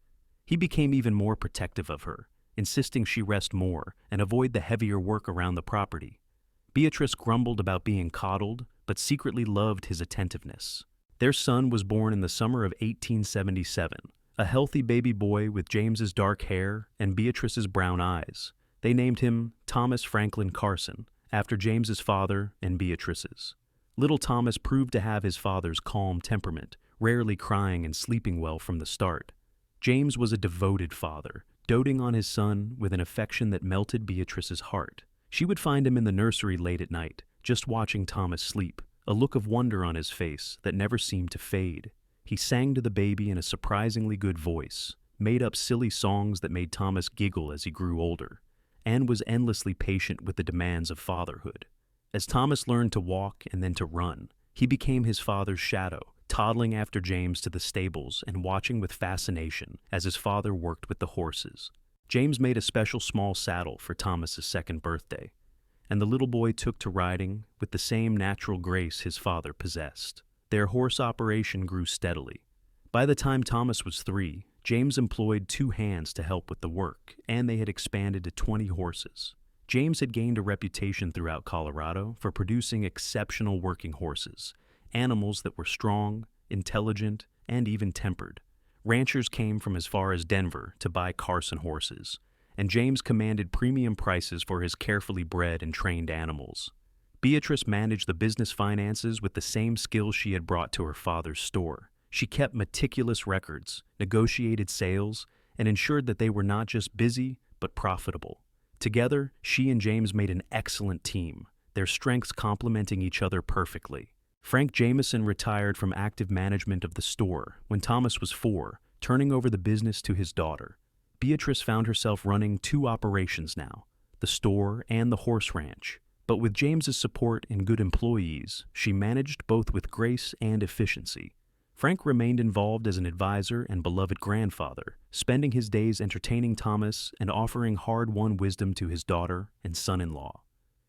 Speaker 1: He became even more protective of her, insisting she rest more and avoid the heavier work around the property. Beatrice grumbled about being coddled, but secretly loved his attentiveness. Their son was born in the summer of 1877, a healthy baby boy with James's dark hair and Beatrice's brown eyes. They named him Thomas Franklin Carson, after James's father and Beatrice's. Little Thomas proved to have his father's calm temperament, rarely crying and sleeping well from the start. James was a devoted father, doting on his son with an affection that melted Beatrice's heart. She would find him in the nursery late at night, just watching Thomas sleep, a look of wonder on his face that never seemed to fade. He sang to the baby in a surprisingly good voice, made up silly songs that made Thomas giggle as he grew older, and was endlessly patient with the demands of fatherhood. As Thomas learned to walk and then to run, he became his father's shadow, toddling after James to the stables and watching with fascination as his father worked with the horses. James made a special small saddle for Thomas's second birthday, and the little boy took to riding with the same natural grace his father possessed. Their horse operation grew steadily. By the time Thomas was 3, James employed 2 hands to help with the work, and they had expanded to 20 horses. James had gained a reputation throughout Colorado for producing exceptional working horses, animals that were strong, intelligent, and even tempered. Ranchers came from as far as Denver to buy Carson horses, and James commanded premium prices for his carefully bred and trained animals. Beatrice managed the business finances with the same skill she had brought to her father's store. She kept meticulous records, negotiated sales, and ensured that they were not just busy, but profitable. Together, she and James made an excellent team, their strengths complementing each other perfectly. Frank Jamison retired from active management of the store when Thomas was 4, turning over the business to his daughter. Beatrice found herself running 2 operations now, the store and the horse ranch. But with James's support and good employees, she managed both with grace and efficiency. Frank remained involved as an advisor and beloved grandfather, spending his days entertaining Thomas and offering hard-won wisdom to his daughter and son-in-law.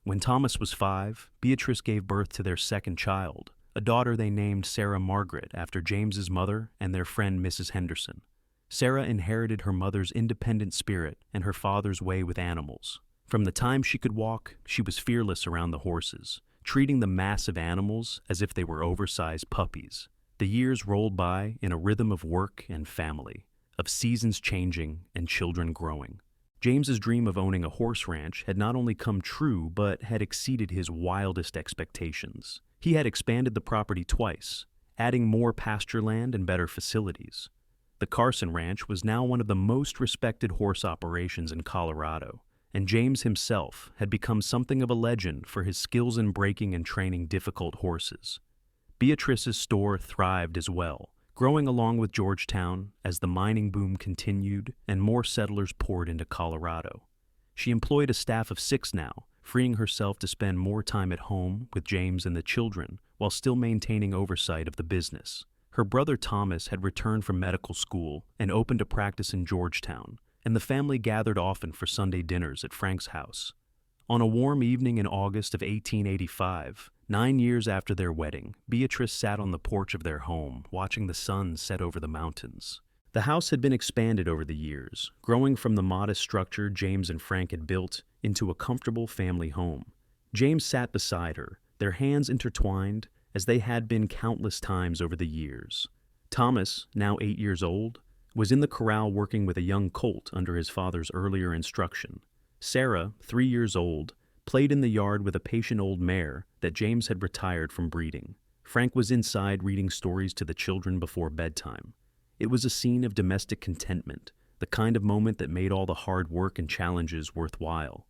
Speaker 1: When Thomas was 5, Beatrice gave birth to their second child, a daughter they named Sarah Margaret after James's mother and their friend Mrs. Henderson. Sarah inherited her mother's independent spirit and her father's way with animals. From the time she could walk, she was fearless around the horses, treating the massive animals as if they were oversized puppies. The years rolled by in a rhythm of work and family, of seasons changing and children growing. James's dream of owning a horse ranch had not only come true, but had exceeded his wildest expectations. He had expanded the property twice, adding more pasture land and better facilities. The Carson Ranch was now one of the most respected horse operations in Colorado, and James himself had become something of a legend for his skills in breaking and training difficult horses. Beatrice's store thrived as well, growing along with Georgetown as the mining boom continued and more settlers poured into Colorado. She employed a staff of 6 now, freeing herself to spend more time at home with James and the children while still maintaining oversight of the business. Her brother Thomas had returned from medical school and opened a practice in Georgetown, and the family gathered often for Sunday dinners at Frank's house. On a warm evening in August of 1885, 9 years after their wedding, Beatrice sat on the porch of their home, watching the sun set over the mountains. The house had been expanded over the years, growing from the modest structure James and Frank had built into a comfortable family home. James sat beside her, their hands intertwined, as they had been countless times over the years. Thomas, now 8 years old, was in the corral working with a young colt under his father's earlier instruction. Sarah, 3 years old, played in the yard with a patient old mare that James had retired from breeding. Frank was inside reading stories to the children before bedtime. It was a scene of domestic contentment, the kind of moment that made all the hard work and challenges worthwhile.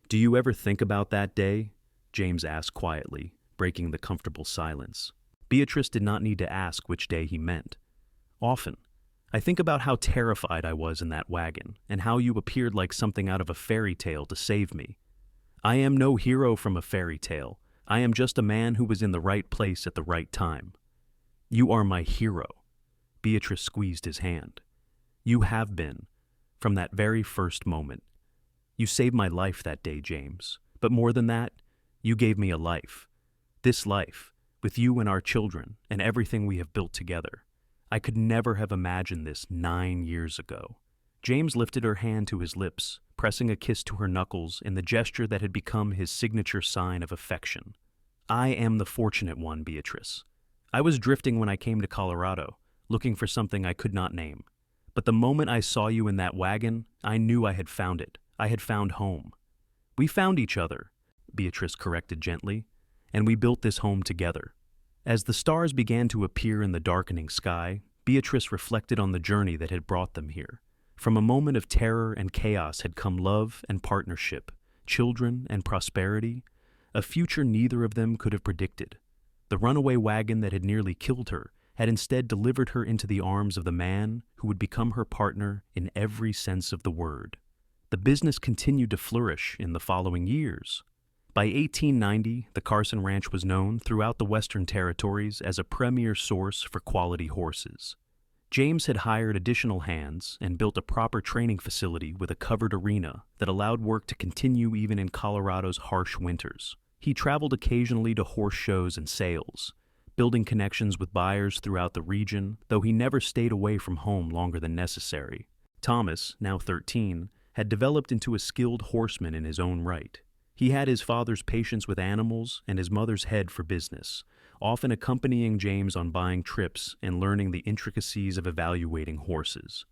Speaker 1: "Do you ever think about that day?" James asked quietly, breaking the comfortable silence. Beatrice did not need to ask which day he meant. "Often. I think about how terrified I was in that wagon, and how you appeared like something out of a fairy tale to save me. I am no hero from a fairy tale. I am just a man who was in the right place at the right time." "You are my hero." Beatrice squeezed his hand. "You have been, from that very first moment. You saved my life that day, James. But more than that, you gave me a life. This life, with you and our children, and everything we have built together. I could never have imagined this 9 years ago." James lifted her hand to his lips, pressing a kiss to her knuckles in the gesture that had become his signature sign of affection. "I am the fortunate one, Beatrice. I was drifting when I came to Colorado, looking for something I could not name. But the moment I saw you in that wagon, I knew I had found it. I had found home. We found each other," Beatrice corrected gently, and we built this home together." As the stars began to appear in the darkening sky, Beatrice reflected on the journey that had brought them here. From a moment of terror and chaos had come love and partnership, children and prosperity, a future neither of them could have predicted. The runaway wagon that had nearly killed her had instead delivered her into the arms of the man who would become her partner in every sense of the word. The business continued to flourish in the following years. By 1890, the Carson Ranch was known throughout the Western Territories as a premier source for quality horses. James had hired additional hands and built a proper training facility with a covered arena that allowed work to continue even in Colorado's harsh winters. He traveled occasionally to horse shows and sales, building connections with buyers throughout the region, though he never stayed away from home longer than necessary. Thomas, now 13, had developed into a skilled horseman in his own right. He had his father's patience with animals and his mother's head for business, often accompanying James on buying trips and learning the intricacies of evaluating horses.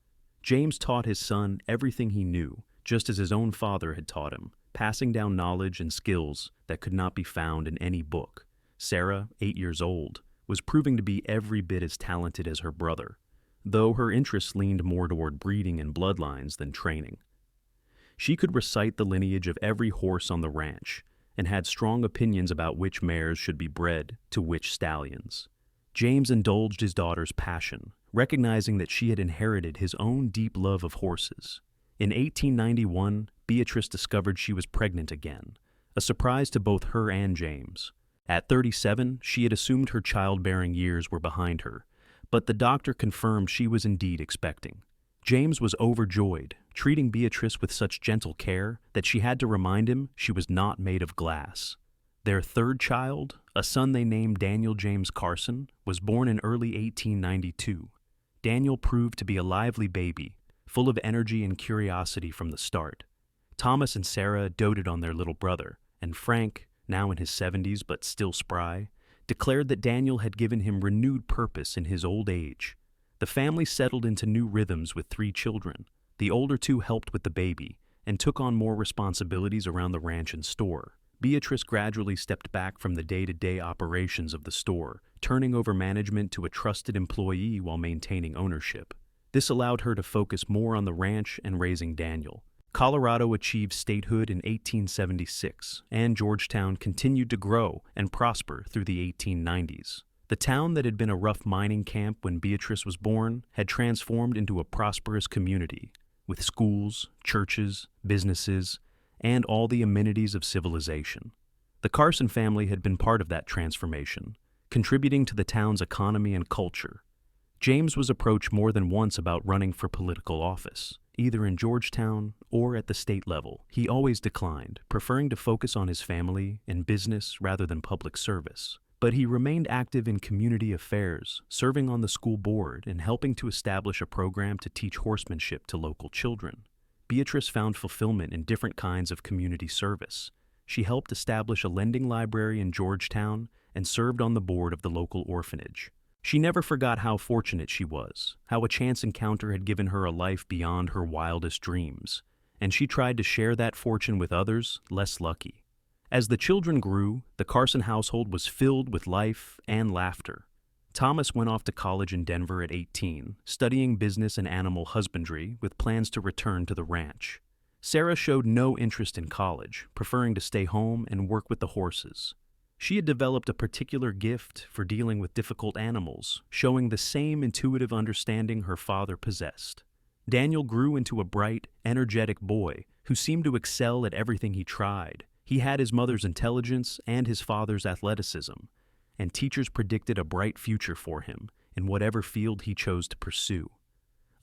Speaker 1: James taught his son everything he knew, just as his own father had taught him, passing down knowledge and skills that could not be found in any book. Sarah, 8 years old, was proving to be every bit as talented as her brother, though her interests leaned more toward breeding and bloodlines than training. She could recite the lineage of every horse on the ranch and had strong opinions about which mares should be bred to which stallions. James indulged his daughter's passion, recognizing that she had inherited his own deep love of horses. In 1891, Beatrice discovered she was pregnant again, a surprise to both her and James. At 37, she had assumed her childbearing years were behind her, but the doctor confirmed she was indeed expecting. James was overjoyed, treating Beatrice with such gentle care that she had to remind him she was not made of glass. Their third child, a son they named Daniel James Carson, was born in early 1892. Daniel proved to be a lively baby, full of energy and curiosity from the start. Thomas and Sarah doted on their little brother, and Frank, now in his 70s but still spry, declared that Daniel had given him renewed purpose in his old age. The family settled into new rhythms with 3 children. The older 2 helped with the baby and took on more responsibilities around the ranch and store. Beatrice gradually stepped back from the day-to-day operations of the store, turning over management to a trusted employee while maintaining ownership. This allowed her to focus more on the ranch and raising Daniel. Colorado achieved statehood in 1876, and Georgetown continued to grow and prosper through the 1890s. The town that had been a rough mining camp when Beatrice was born had transformed into a prosperous community, with schools, churches, businesses, and all the amenities of civilization. The Carson family had been part of that transformation, contributing to the town's economy and culture. James was approached more than once about running for political office, either in Georgetown or at the state level. He always declined, preferring to focus on his family and business rather than public service. But he remained active in community affairs, serving on the school board and helping to establish a program to teach horsemanship to local children. Beatrice found fulfillment in different kinds of community service. She helped establish a lending library in Georgetown and served on the board of the local orphanage. She never forgot how fortunate she was, how a chance encounter had given her a life beyond her wildest dreams, and she tried to share that fortune with others less lucky. As the children grew, the Carson household was filled with life and laughter. Thomas went off to college in Denver at 18, studying business and animal husbandry with plans to return to the ranch. Sarah showed no interest in college, preferring to stay home and work with the horses. She had developed a particular gift for dealing with difficult animals, showing the same intuitive understanding her father possessed. Daniel grew into a bright, energetic boy who seemed to excel at everything he tried. He had his mother's intelligence and his father's athleticism, and teachers predicted a bright future for him in whatever field he chose to pursue.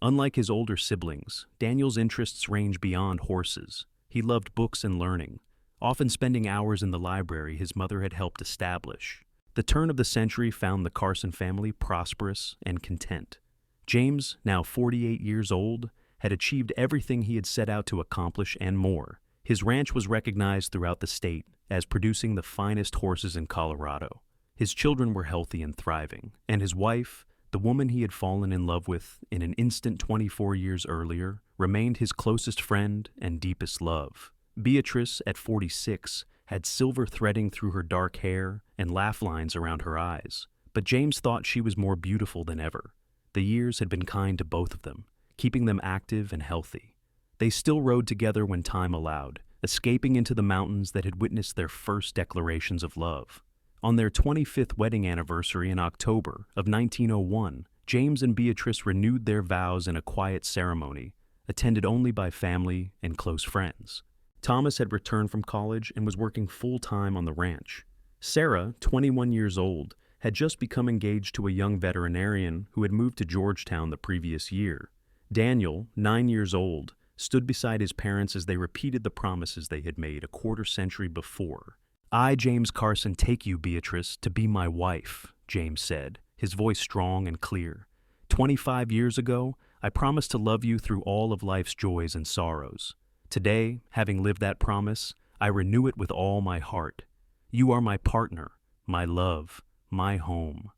Speaker 1: Unlike his older siblings, Daniel's interests range beyond horses. He loved books and learning, often spending hours in the library his mother had helped establish. The turn of the century found the Carson family prosperous and content. James, now 48 years old, had achieved everything he had set out to accomplish and more. His ranch was recognized throughout the state as producing the finest horses in Colorado. His children were healthy and thriving, and his wife, the woman he had fallen in love with in an instant 24 years earlier, remained his closest friend and deepest love. Beatrice, at 46, had silver threading through her dark hair and laugh lines around her eyes. But James thought she was more beautiful than ever. The years had been kind to both of them, keeping them active and healthy. They still rode together when time allowed, escaping into the mountains that had witnessed their first declarations of love. On their 25th wedding anniversary in October of 1901, James and Beatrice renewed their vows in a quiet ceremony, attended only by family and close friends. Thomas had returned from college and was working full-time on the ranch. Sarah, 21 years old, had just become engaged to a young veterinarian who had moved to Georgetown the previous year. Daniel, 9 years old, stood beside his parents as they repeated the promises they had made a quarter-century before. "I, James Carson, take you, Beatrice, to be my wife," James said, his voice strong and clear. 25 years ago, I promised to love you through all of life's joys and sorrows. Today, having lived that promise, I renew it with all my heart. You are my partner, my love, my home.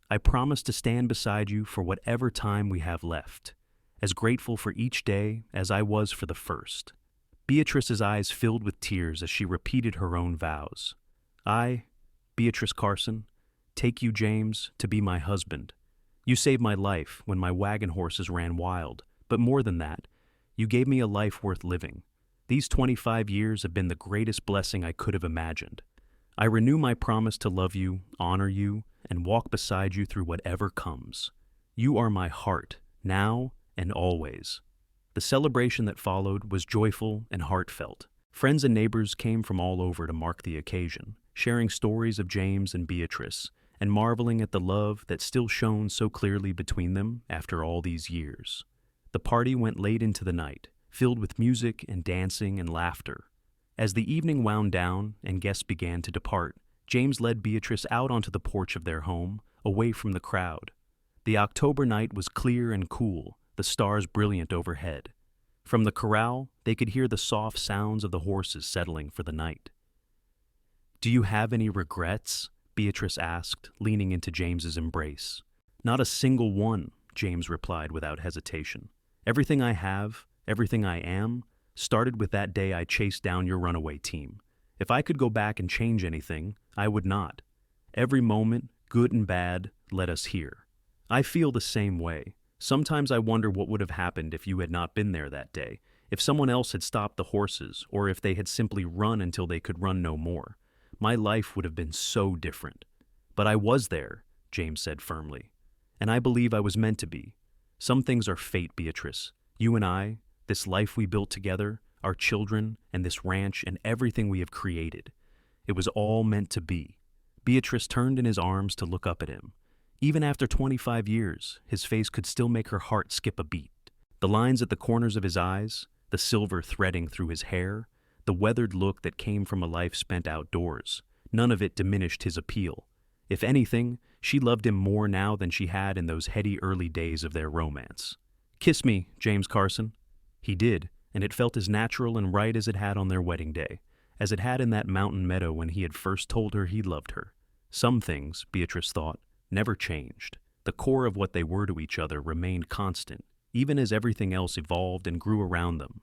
Speaker 1: I promise to stand beside you for whatever time we have left, as grateful for each day as I was for the first. Beatrice's eyes filled with tears as she repeated her own vows. I, Beatrice Carson, take you, James, to be my husband. You saved my life when my wagon horses ran wild, but more than that, you gave me a life worth living. These 25 years have been the greatest blessing I could have imagined. I renew my promise to love you, honor you, and walk beside you through whatever comes. You are my heart, now and always. The celebration that followed was joyful and heartfelt. Friends and neighbors came from all over to mark the occasion, sharing stories of James and Beatrice, and marveling at the love that still shone so clearly between them after all these years. The party went late into the night, filled with music and dancing and laughter. As the evening wound down and guests began to depart, James led Beatrice out onto the porch of their home, away from the crowd. The October night was clear and cool, the stars brilliant overhead. From the corral, they could hear the soft sounds of the horses settling for the night. "Do you have any regrets?" Beatrice asked, leaning into James's embrace. "Not a single one," James replied without hesitation. "Everything I have, everything I am, started with that day I chased down your runaway team. If I could go back and change anything, I would not. Every moment, good and bad, led us here. I feel the same way. Sometimes I wonder what would have happened if you had not been there that day, if someone else had stopped the horses, or if they had simply run until they could run no more. My life would have been so different. But I was there," James said firmly. "And I believe I was meant to be. Some things are fate, Beatrice. You and I, this life we built together, our children, and this ranch, and everything we have created. It was all meant to be." Beatrice turned in his arms to look up at him. Even after 25 years, his face could still make her heart skip a beat. The lines at the corners of his eyes, the silver threading through his hair, the weathered look that came from a life spent outdoors, none of it diminished his appeal. If anything, she loved him more now than she had in those heady early days of their romance. "Kiss me, James Carson." He did, and it felt as natural and right as it had on their wedding day, as it had in that mountain meadow when he had first told her he loved her. Some things, Beatrice thought, never changed. The core of what they were to each other remained constant, even as everything else evolved and grew around them.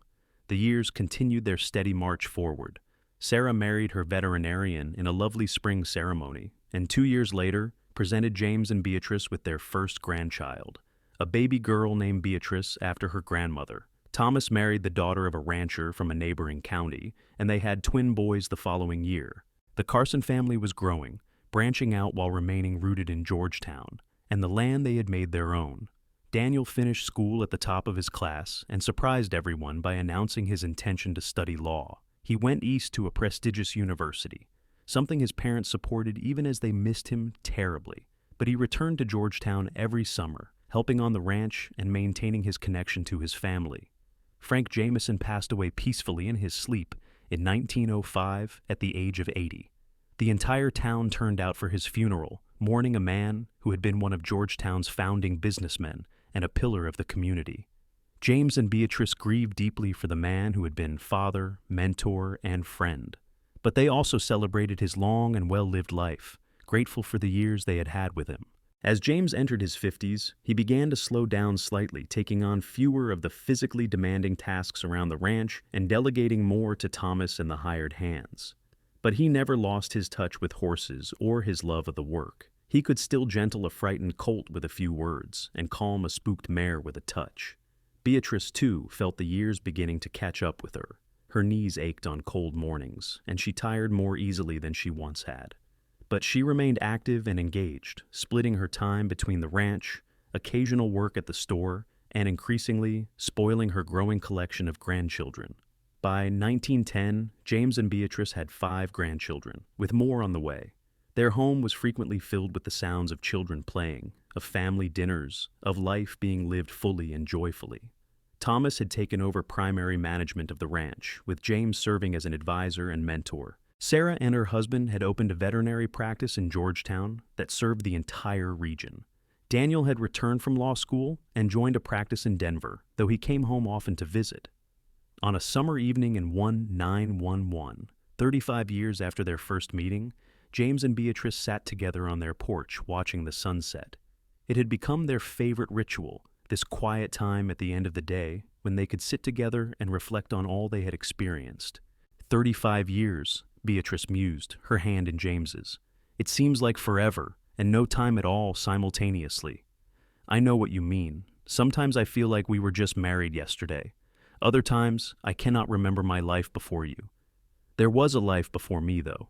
Speaker 1: The years continued their steady march forward. Sarah married her veterinarian in a lovely spring ceremony, and 2 years later presented James and Beatrice with their first grandchild, a baby girl named Beatrice after her grandmother. Thomas married the daughter of a rancher from a neighboring county, and they had twin boys the following year. The Carson family was growing, branching out while remaining rooted in Georgetown, and the land they had made their own. Daniel finished school at the top of his class and surprised everyone by announcing his intention to study law. He went east to a prestigious university, something his parents supported even as they missed him terribly. But he returned to Georgetown every summer, helping on the ranch and maintaining his connection to his family. Frank Jamison passed away peacefully in his sleep in 1905 at the age of 80. The entire town turned out for his funeral, mourning a man who had been one of Georgetown's founding businessmen and a pillar of the community. James and Beatrice grieved deeply for the man who had been father, mentor, and friend. But they also celebrated his long and well-lived life, grateful for the years they had had with him. As James entered his 50s, he began to slow down slightly, taking on fewer of the physically demanding tasks around the ranch and delegating more to Thomas and the hired hands. But he never lost his touch with horses or his love of the work. He could still gentle a frightened colt with a few words and calm a spooked mare with a touch. Beatrice, too, felt the years beginning to catch up with her. Her knees ached on cold mornings, and she tired more easily than she once had. But she remained active and engaged, splitting her time between the ranch, occasional work at the store, and increasingly spoiling her growing collection of grandchildren. By 1910, James and Beatrice had 5 grandchildren, with more on the way. Their home was frequently filled with the sounds of children playing, of family dinners, of life being lived fully and joyfully. Thomas had taken over primary management of the ranch, with James serving as an advisor and mentor. Sarah and her husband had opened a veterinary practice in Georgetown that served the entire region. Daniel had returned from law school and joined a practice in Denver, though he came home often to visit. On a summer evening in 1911, 35 years after their first meeting, James and Beatrice sat together on their porch watching the sunset. It had become their favorite ritual, this quiet time at the end of the day when they could sit together and reflect on all they had experienced. 35 years, Beatrice mused, her hand in James's. It seems like forever, and no time at all simultaneously. I know what you mean. Sometimes I feel like we were just married yesterday. Other times, I cannot remember my life before you. There was a life before me, though.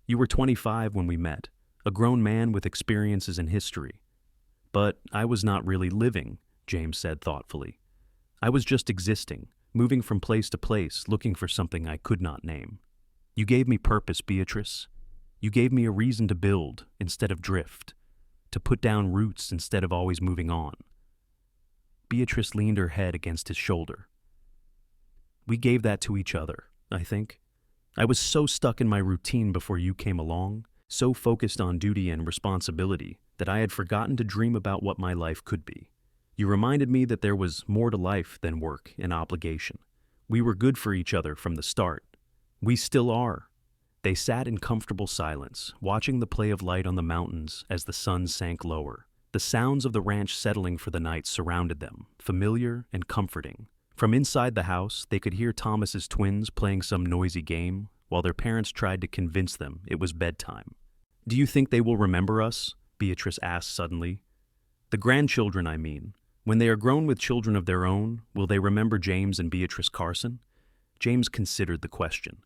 Speaker 1: You were 25 when we met, a grown man with experiences in history. But I was not really living, James said thoughtfully. I was just existing, moving from place to place, looking for something I could not name. You gave me purpose, Beatrice. You gave me a reason to build instead of drift, to put down roots instead of always moving on. Beatrice leaned her head against his shoulder. We gave that to each other, I think. I was so stuck in my routine before you came along, so focused on duty and responsibility, that I had forgotten to dream about what my life could be. You reminded me that there was more to life than work and obligation. We were good for each other from the start. We still are. They sat in comfortable silence, watching the play of light on the mountains as the sun sank lower. The sounds of the ranch settling for the night surrounded them, familiar and comforting. From inside the house, they could hear Thomas's twins playing some noisy game, while their parents tried to convince them it was bedtime. Do you think they will remember us? Beatrice asked suddenly. The grandchildren, I mean. When they are grown with children of their own, will they remember James and Beatrice Carson? James considered the question.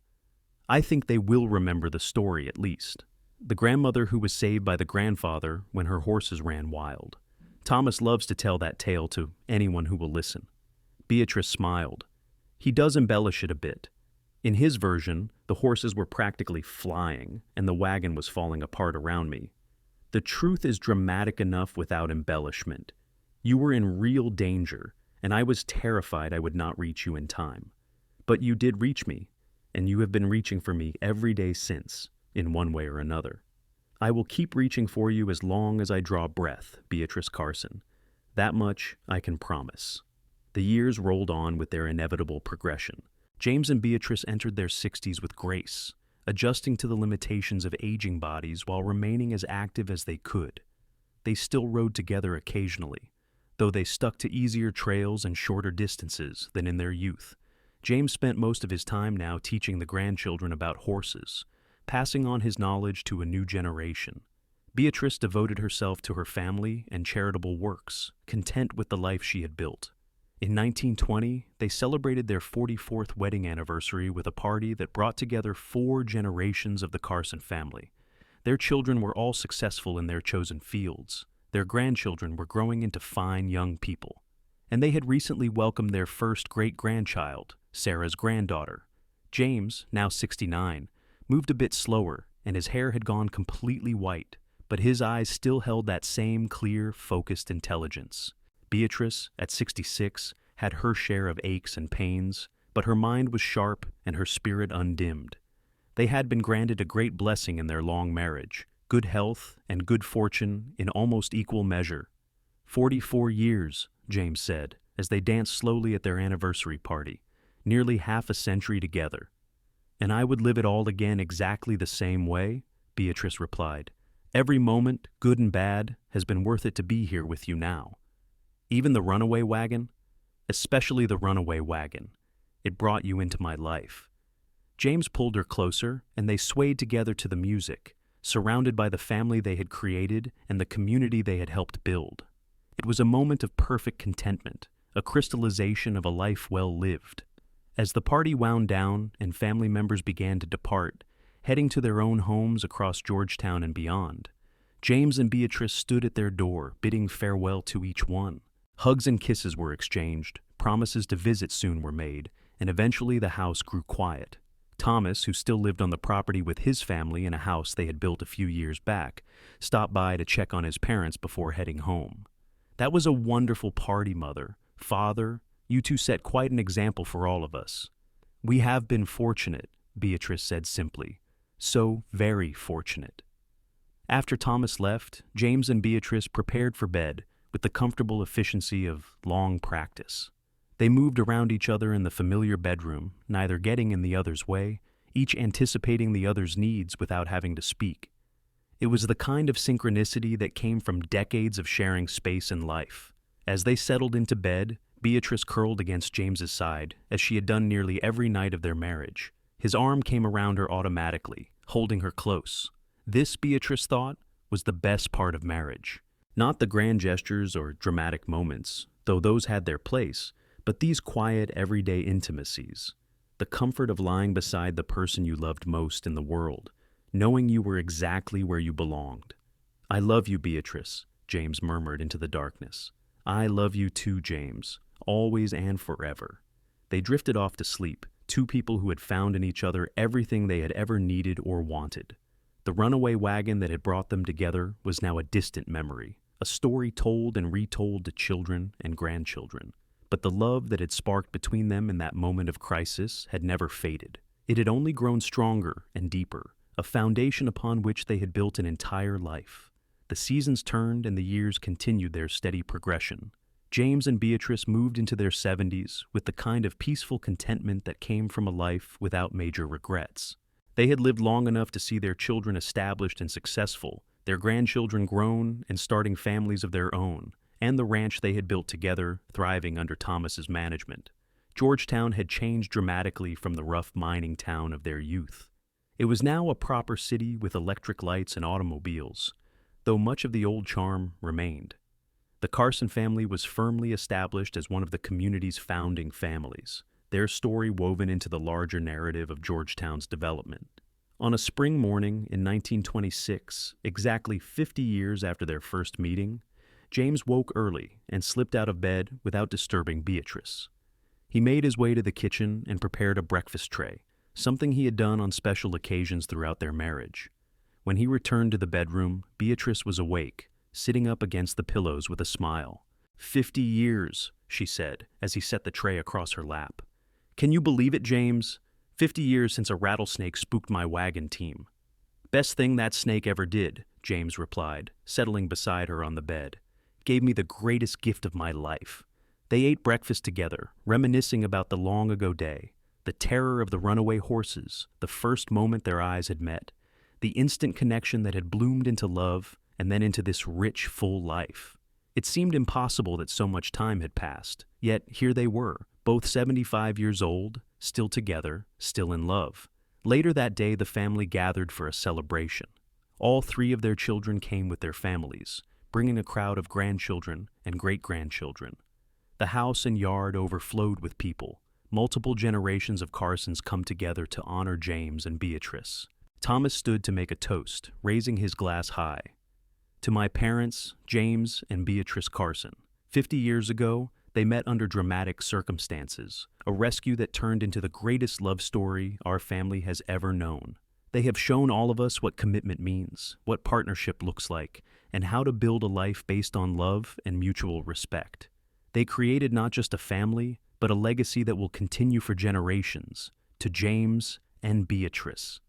Speaker 1: I think they will remember the story at least. The grandmother who was saved by the grandfather when her horses ran wild. Thomas loves to tell that tale to anyone who will listen. Beatrice smiled. He does embellish it a bit. In his version, the horses were practically flying, and the wagon was falling apart around me. The truth is dramatic enough without embellishment. You were in real danger, and I was terrified I would not reach you in time. But you did reach me, and you have been reaching for me every day since, in one way or another. I will keep reaching for you as long as I draw breath, Beatrice Carson. That much I can promise. The years rolled on with their inevitable progression. James and Beatrice entered their 60s with grace, adjusting to the limitations of aging bodies while remaining as active as they could. They still rode together occasionally, though they stuck to easier trails and shorter distances than in their youth. James spent most of his time now teaching the grandchildren about horses, passing on his knowledge to a new generation. Beatrice devoted herself to her family and charitable works, content with the life she had built. In 1920, they celebrated their 44th wedding anniversary with a party that brought together 4 generations of the Carson family. Their children were all successful in their chosen fields. Their grandchildren were growing into fine young people. And they had recently welcomed their first great-grandchild, Sarah's granddaughter. James, now 69, moved a bit slower, and his hair had gone completely white, but his eyes still held that same clear, focused intelligence. Beatrice, at 66, had her share of aches and pains, but her mind was sharp and her spirit undimmed. They had been granted a great blessing in their long marriage, good health and good fortune in almost equal measure. 44 years, James said, as they danced slowly at their anniversary party, nearly half a century together. And I would live it all again exactly the same way, Beatrice replied. Every moment, good and bad, has been worth it to be here with you now. Even the runaway wagon, especially the runaway wagon, it brought you into my life. James pulled her closer, and they swayed together to the music, surrounded by the family they had created and the community they had helped build. It was a moment of perfect contentment, a crystallization of a life well lived. As the party wound down and family members began to depart, heading to their own homes across Georgetown and beyond, James and Beatrice stood at their door, bidding farewell to each one. Hugs and kisses were exchanged, promises to visit soon were made, and eventually the house grew quiet. Thomas, who still lived on the property with his family in a house they had built a few years back, stopped by to check on his parents before heading home. "That was a wonderful party, Mother. Father, you two set quite an example for all of us." "We have been fortunate," Beatrice said simply. "So very fortunate." After Thomas left, James and Beatrice prepared for bed with the comfortable efficiency of long practice. They moved around each other in the familiar bedroom, neither getting in the other's way, each anticipating the other's needs without having to speak. It was the kind of synchronicity that came from decades of sharing space and life. As they settled into bed, Beatrice curled against James's side, as she had done nearly every night of their marriage. His arm came around her automatically, holding her close. This, Beatrice thought, was the best part of marriage. Not the grand gestures or dramatic moments, though those had their place, but these quiet, everyday intimacies. The comfort of lying beside the person you loved most in the world, knowing you were exactly where you belonged. "I love you, Beatrice," James murmured into the darkness. "I love you too, James, always and forever." They drifted off to sleep, two people who had found in each other everything they had ever needed or wanted. The runaway wagon that had brought them together was now a distant memory, a story told and retold to children and grandchildren. But the love that had sparked between them in that moment of crisis had never faded. It had only grown stronger and deeper, a foundation upon which they had built an entire life. The seasons turned and the years continued their steady progression. James and Beatrice moved into their 70s with the kind of peaceful contentment that came from a life without major regrets. They had lived long enough to see their children established and successful, their grandchildren grown and starting families of their own, and the ranch they had built together thriving under Thomas's management. Georgetown had changed dramatically from the rough mining town of their youth. It was now a proper city with electric lights and automobiles, though much of the old charm remained. The Carson family was firmly established as one of the community's founding families, their story woven into the larger narrative of Georgetown's development. On a spring morning in 1926, exactly 50 years after their first meeting, James woke early and slipped out of bed without disturbing Beatrice. He made his way to the kitchen and prepared a breakfast tray, something he had done on special occasions throughout their marriage. When he returned to the bedroom, Beatrice was awake, sitting up against the pillows with a smile. 50 years, she said, as he set the tray across her lap. "Can you believe it, James? 50 years since a rattlesnake spooked my wagon team." "Best thing that snake ever did," James replied, settling beside her on the bed. "Gave me the greatest gift of my life." They ate breakfast together, reminiscing about the long-ago day, the terror of the runaway horses, the first moment their eyes had met, the instant connection that had bloomed into love and then into this rich, full life. It seemed impossible that so much time had passed, yet here they were, both 75 years old, still together, still in love. Later that day, the family gathered for a celebration. All three of their children came with their families, bringing a crowd of grandchildren and great-grandchildren. The house and yard overflowed with people. Multiple generations of Carsons come together to honor James and Beatrice. Thomas stood to make a toast, raising his glass high. "To my parents, James and Beatrice Carson. 50 years ago, they met under dramatic circumstances, a rescue that turned into the greatest love story our family has ever known. They have shown all of us what commitment means, what partnership looks like, and how to build a life based on love and mutual respect. They created not just a family, but a legacy that will continue for generations. To James and Beatrice."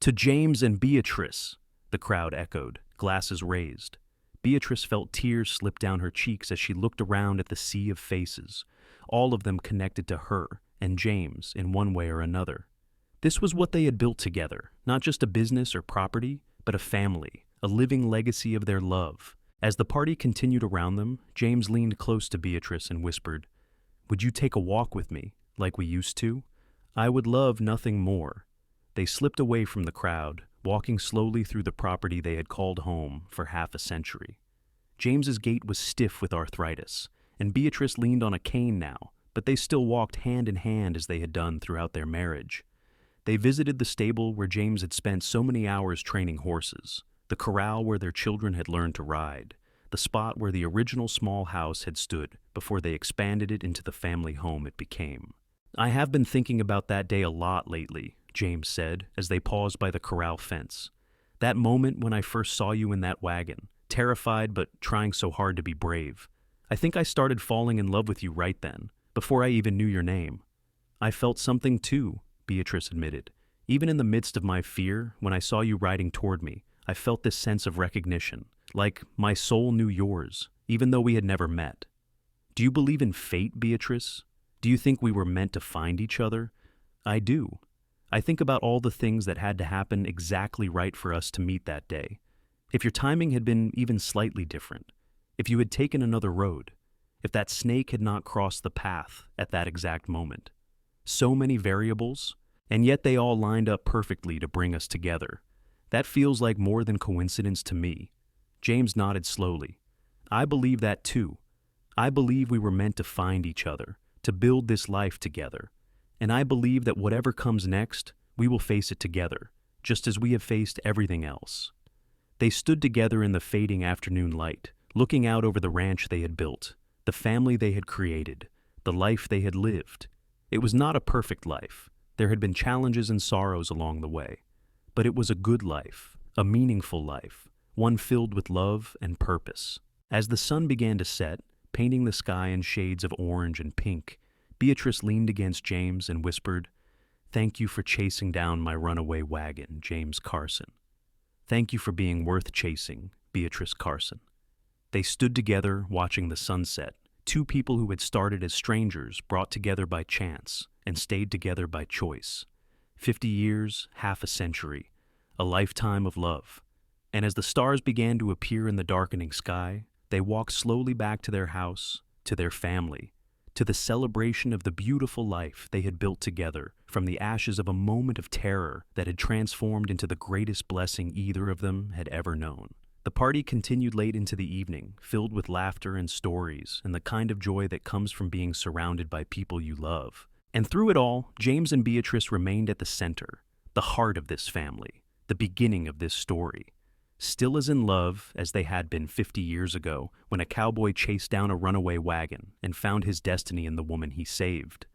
Speaker 1: "To James and Beatrice," the crowd echoed, glasses raised. Beatrice felt tears slip down her cheeks as she looked around at the sea of faces, all of them connected to her and James in one way or another. This was what they had built together, not just a business or property, but a family, a living legacy of their love. As the party continued around them, James leaned close to Beatrice and whispered, "Would you take a walk with me, like we used to? I would love nothing more." they slipped away from the crowd, walking slowly through the property they had called home for half a century. James's gait was stiff with arthritis, and Beatrice leaned on a cane now, but they still walked hand in hand as they had done throughout their marriage. They visited the stable where James had spent so many hours training horses, the corral where their children had learned to ride, the spot where the original small house had stood before they expanded it into the family home it became. "I have been thinking about that day a lot lately," James said as they paused by the corral fence. "That moment when I first saw you in that wagon, terrified but trying so hard to be brave. I think I started falling in love with you right then, before I even knew your name." "I felt something too," Beatrice admitted. "Even in the midst of my fear, when I saw you riding toward me, I felt this sense of recognition, like my soul knew yours, even though we had never met." "Do you believe in fate, Beatrice? Do you think we were meant to find each other?" "I do. I think about all the things that had to happen exactly right for us to meet that day. If your timing had been even slightly different, if you had taken another road, if that snake had not crossed the path at that exact moment. So many variables, and yet they all lined up perfectly to bring us together. That feels like more than coincidence to me." James nodded slowly. "I believe that too. I believe we were meant to find each other, to build this life together. And I believe that whatever comes next, we will face it together, just as we have faced everything else." They stood together in the fading afternoon light, looking out over the ranch they had built, the family they had created, the life they had lived. It was not a perfect life. There had been challenges and sorrows along the way. But it was a good life, a meaningful life, one filled with love and purpose. As the sun began to set, painting the sky in shades of orange and pink, Beatrice leaned against James and whispered, "Thank you for chasing down my runaway wagon, James Carson. Thank you for being worth chasing, Beatrice Carson." They stood together, watching the sunset, two people who had started as strangers brought together by chance and stayed together by choice. 50 years, half a century, a lifetime of love. And as the stars began to appear in the darkening sky, they walked slowly back to their house, to their family, to the celebration of the beautiful life they had built together from the ashes of a moment of terror that had transformed into the greatest blessing either of them had ever known. The party continued late into the evening, filled with laughter and stories and the kind of joy that comes from being surrounded by people you love. And through it all, James and Beatrice remained at the center, the heart of this family, the beginning of this story. Still as in love as they had been 50 years ago when a cowboy chased down a runaway wagon and found his destiny in the woman he saved.